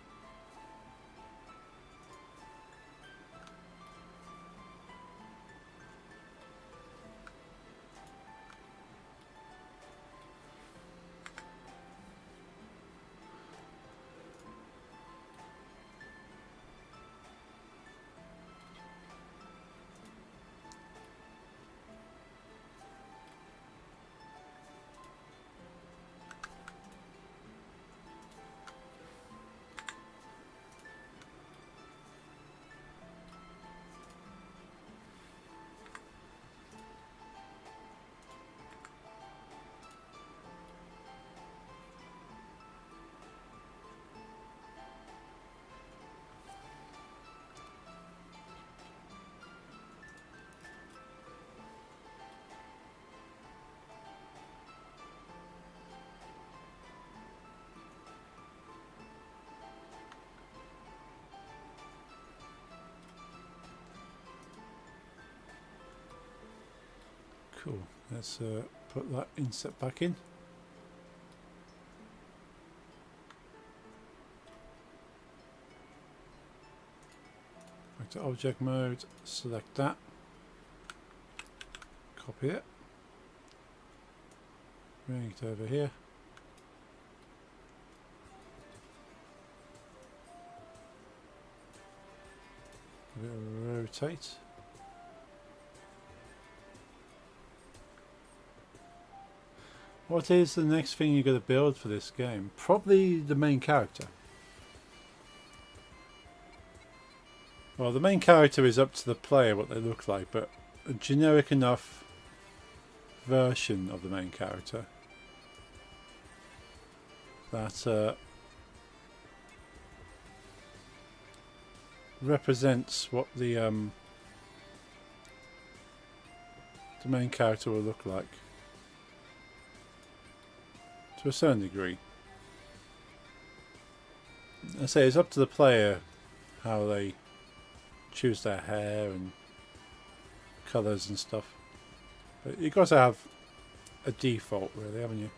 Cool. Let's put that inset back in. Back to object mode, select that, copy it, bring it over here. Give it a rotate. What is the next thing you're going to build for this game? Probably the main character. Well, the main character is up to the player what they look like, but a generic enough version of the main character that represents what the main character will look like. To a certain degree. I say it's up to the player how they choose their hair and colours and stuff. But you've got to have a default, really, haven't you?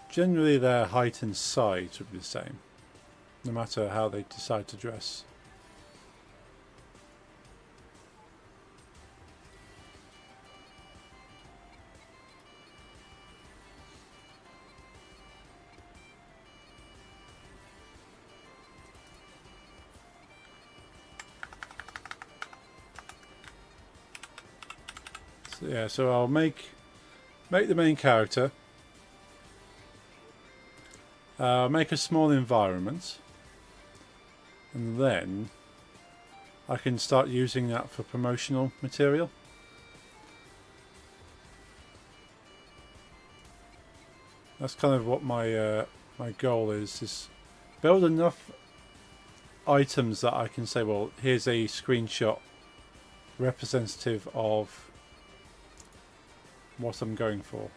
Generally their height and size would be the same, no matter how they decide to dress. So, yeah, so I'll make the main character. Make a small environment, and then I can start using that for promotional material. That's kind of what my my goal is build enough items that I can say, well, here's a screenshot representative of what I'm going for.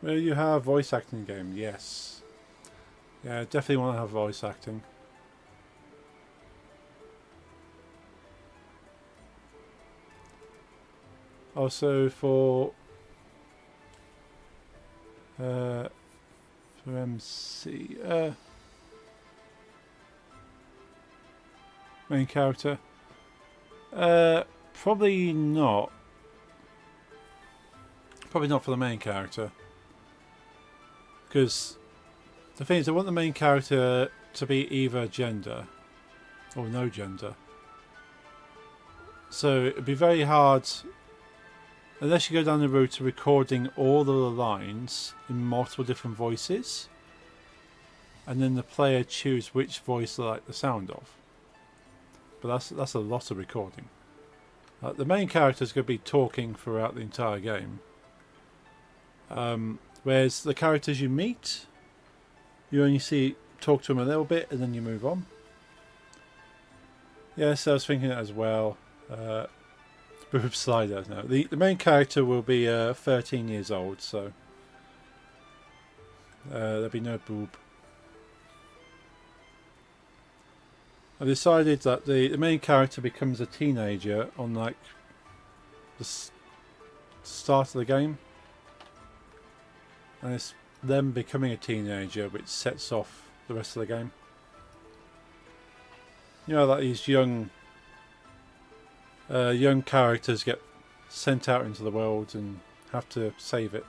Will you have voice acting game? Yes. Yeah, definitely want to have voice acting. Also for MC main character. Probably not. Probably not for the main character. Because the thing is, I want the main character to be either gender or no gender. So it'd be very hard, unless you go down the route of recording all of the lines in multiple different voices, and then the player choose which voice they like the sound of. But that's a lot of recording. The main character is going to be talking throughout the entire game. Whereas the characters you meet, you only talk to them a little bit and then you move on. Yes, I was thinking that as well. Boob slider. No, the main character will be 13 years old, so there'll be no boob. I decided that the main character becomes a teenager on like the start of the game. And it's them becoming a teenager which sets off the rest of the game. You know, that these young characters get sent out into the world and have to save it.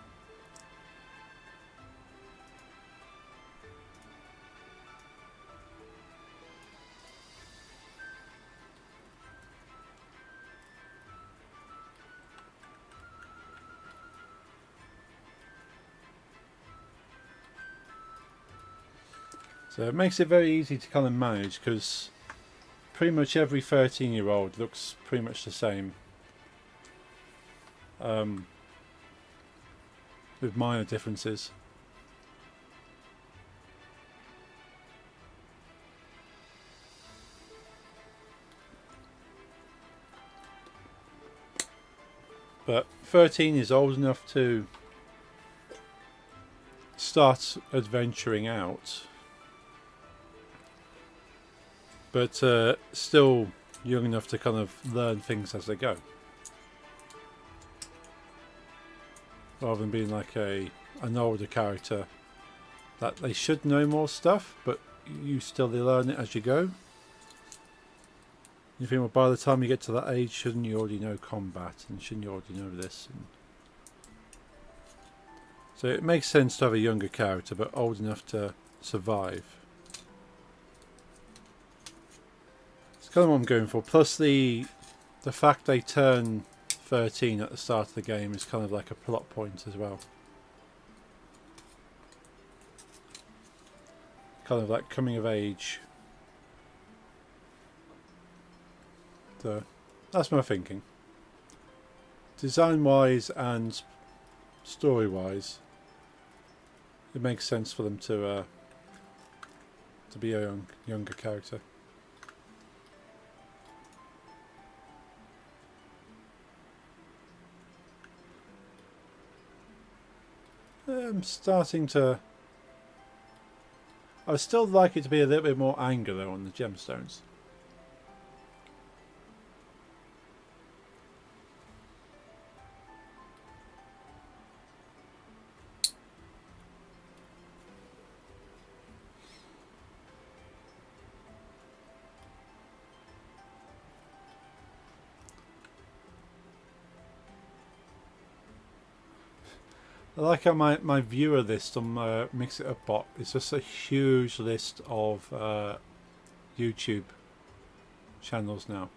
So it makes it very easy to kind of manage, because pretty much every 13-year-old looks pretty much the same. With minor differences. But 13 is old enough to start adventuring out. But still young enough to kind of learn things as they go. Rather than being like an older character that they should know more stuff, but you still learn it as you go. You think, well, by the time you get to that age, shouldn't you already know combat, and shouldn't you already know this? And so it makes sense to have a younger character, but old enough to survive. Kind of what I'm going for. Plus the fact they turn 13 at the start of the game is kind of like a plot point as well. Kind of like coming of age. So that's my thinking. Design wise and story wise, it makes sense for them to be a younger character. I'm starting to... I would still like it to be a little bit more angular on the gemstones. I like how my viewer list on Mix It Up bot is just a huge list of YouTube channels now.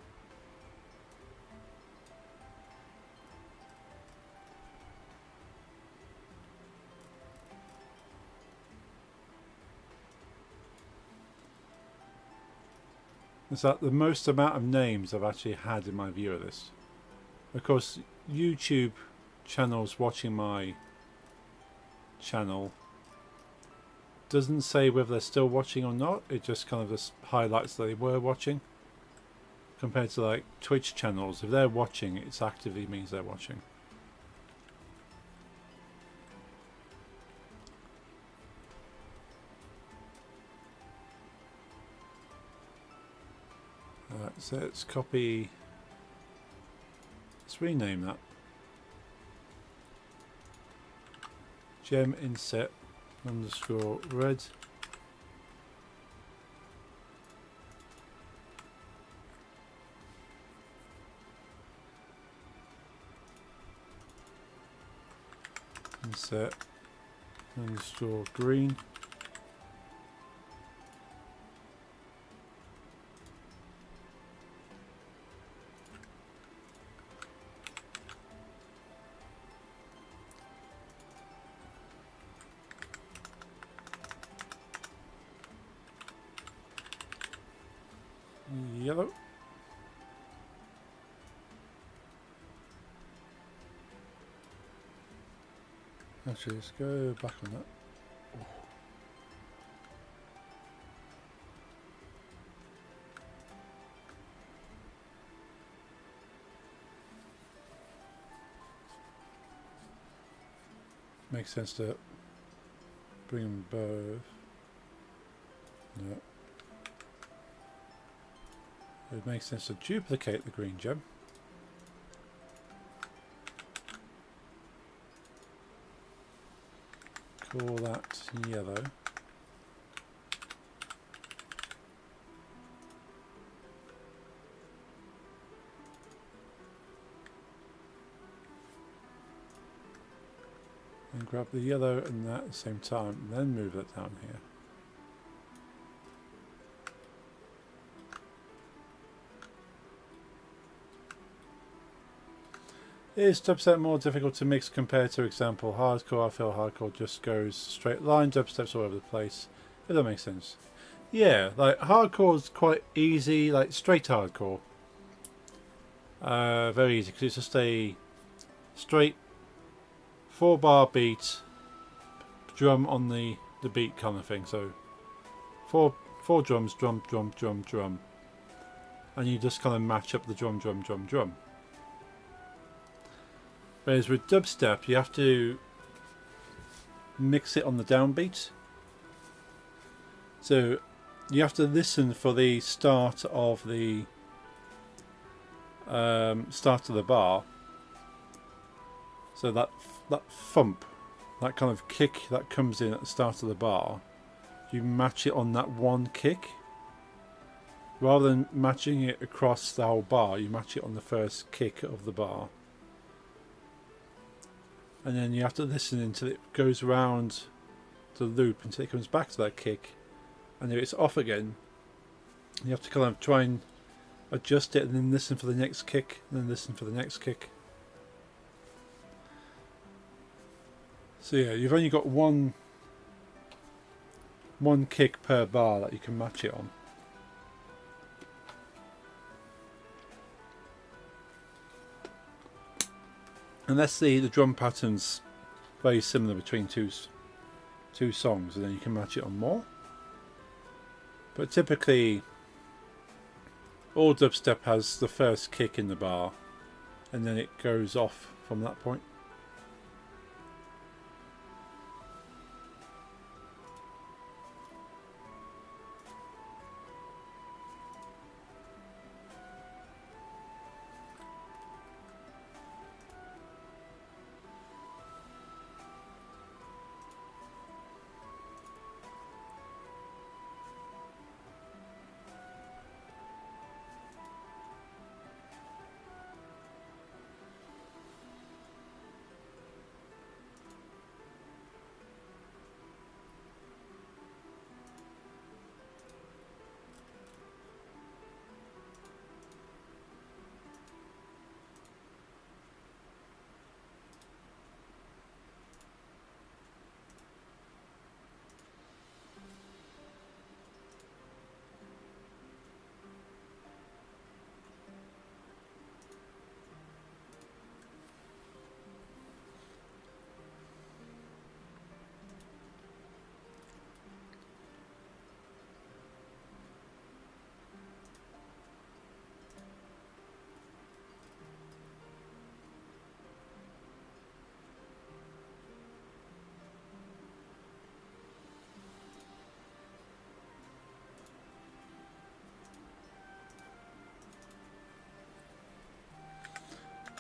It's like the most amount of names I've actually had in my viewer list. Of course, YouTube channels watching my channel doesn't say whether they're still watching or not. It just kind of just highlights that they were watching. Compared to like Twitch channels, if they're watching, it actively means they're watching. Alright, so let's copy. Let's rename that. Gem inset underscore red. Inset underscore green. Yellow. Actually, let's go back on that. Oh. Makes sense to bring them both. No. It makes sense to duplicate the green gem. Call that yellow. And grab the yellow and that at the same time, and then move that down here. Is dubstep more difficult to mix compared to example hardcore? I feel hardcore just goes straight line, dubstep's all over the place. If that makes sense. Yeah, like hardcore is quite easy, like straight hardcore. Very easy because it's just a straight 4-bar beat, drum on the beat kind of thing. So four drums, drum, drum, drum, drum, and you just kind of match up the drum, drum, drum, drum. Whereas with dubstep, you have to mix it on the downbeat. So you have to listen for the start of the bar. So that thump, that kind of kick that comes in at the start of the bar, you match it on that one kick. Rather than matching it across the whole bar, you match it on the first kick of the bar. And then you have to listen until it goes around the loop until it comes back to that kick. And if it's off again, you have to kind of try and adjust it and then listen for the next kick, and then listen for the next kick. So yeah, you've only got one kick per bar that you can match it on. Unless the drum pattern's very similar between two songs, and then you can match it on more. But typically, all dubstep has the first kick in the bar, and then it goes off from that point.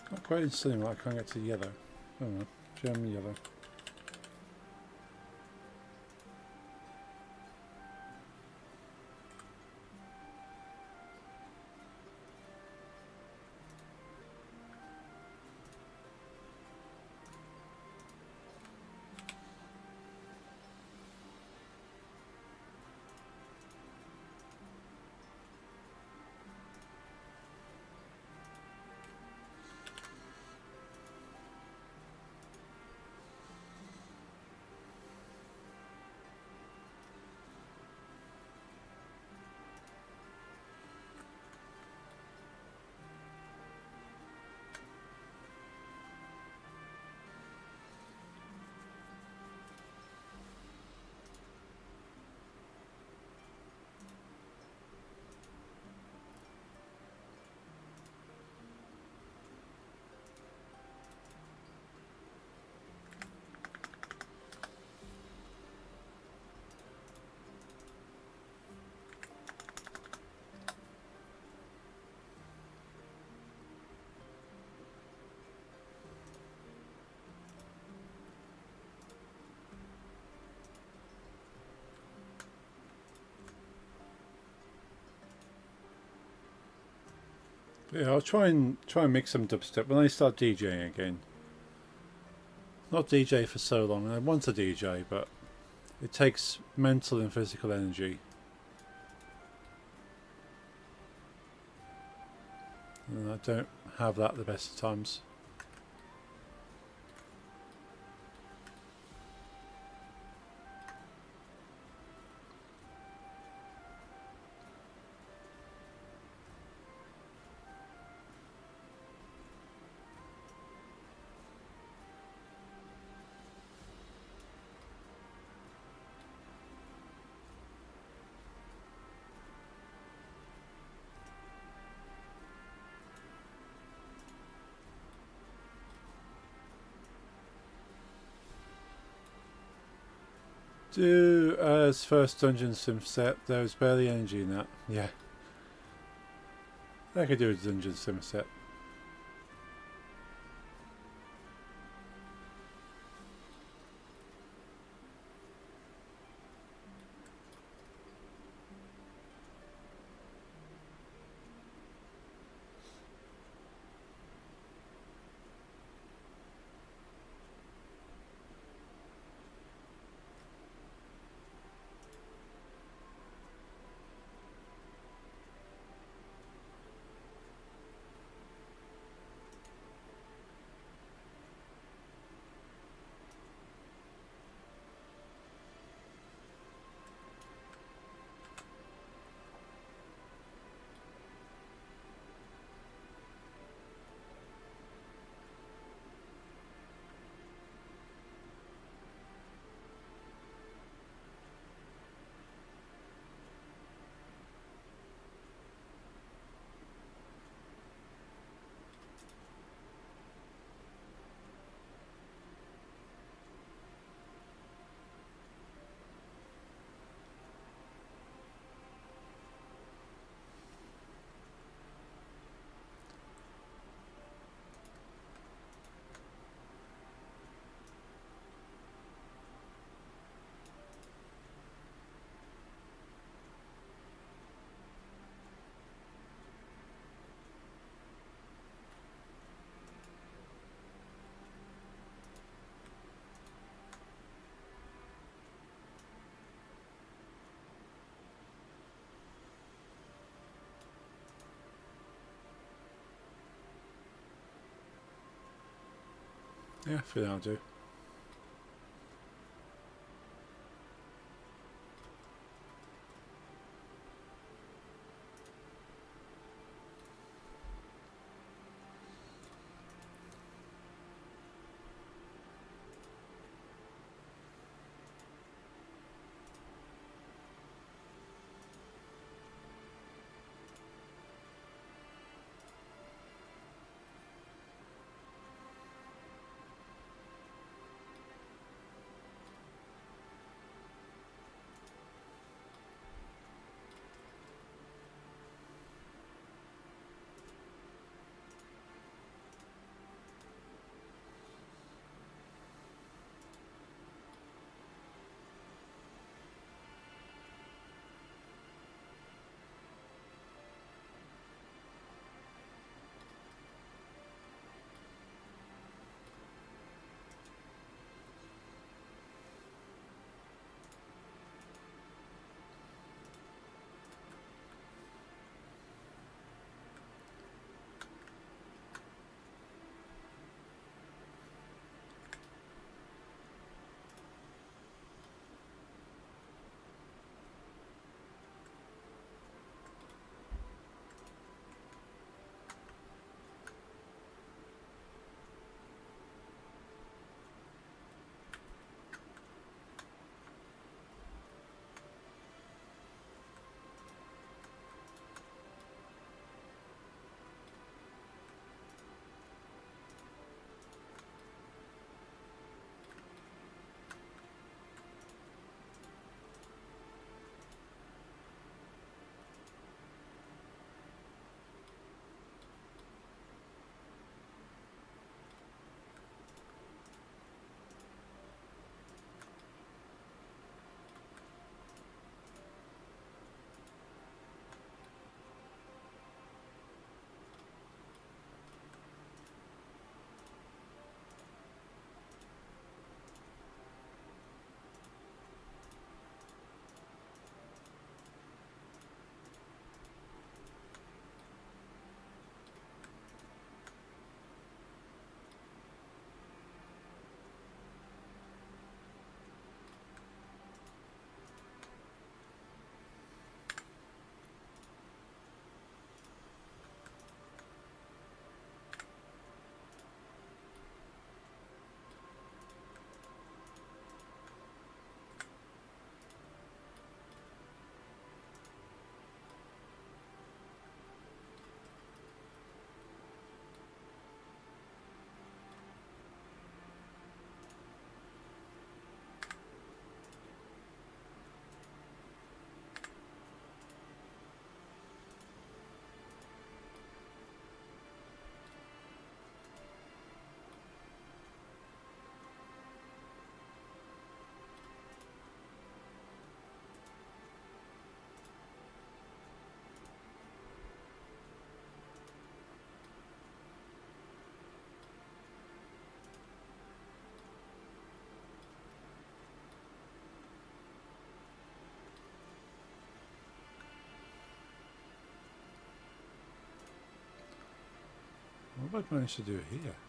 Got quite interesting, but I can't get to yellow. Oh no, German yellow. Yeah, I'll try and mix some dubstep when I start DJing again. Not DJ for so long. I want to DJ, but it takes mental and physical energy, and I don't have that the best of times. Do as first dungeon sim set. There was barely energy in that. Yeah, I could do a dungeon sim set. Yeah, for now I'll do. What have I managed to do here?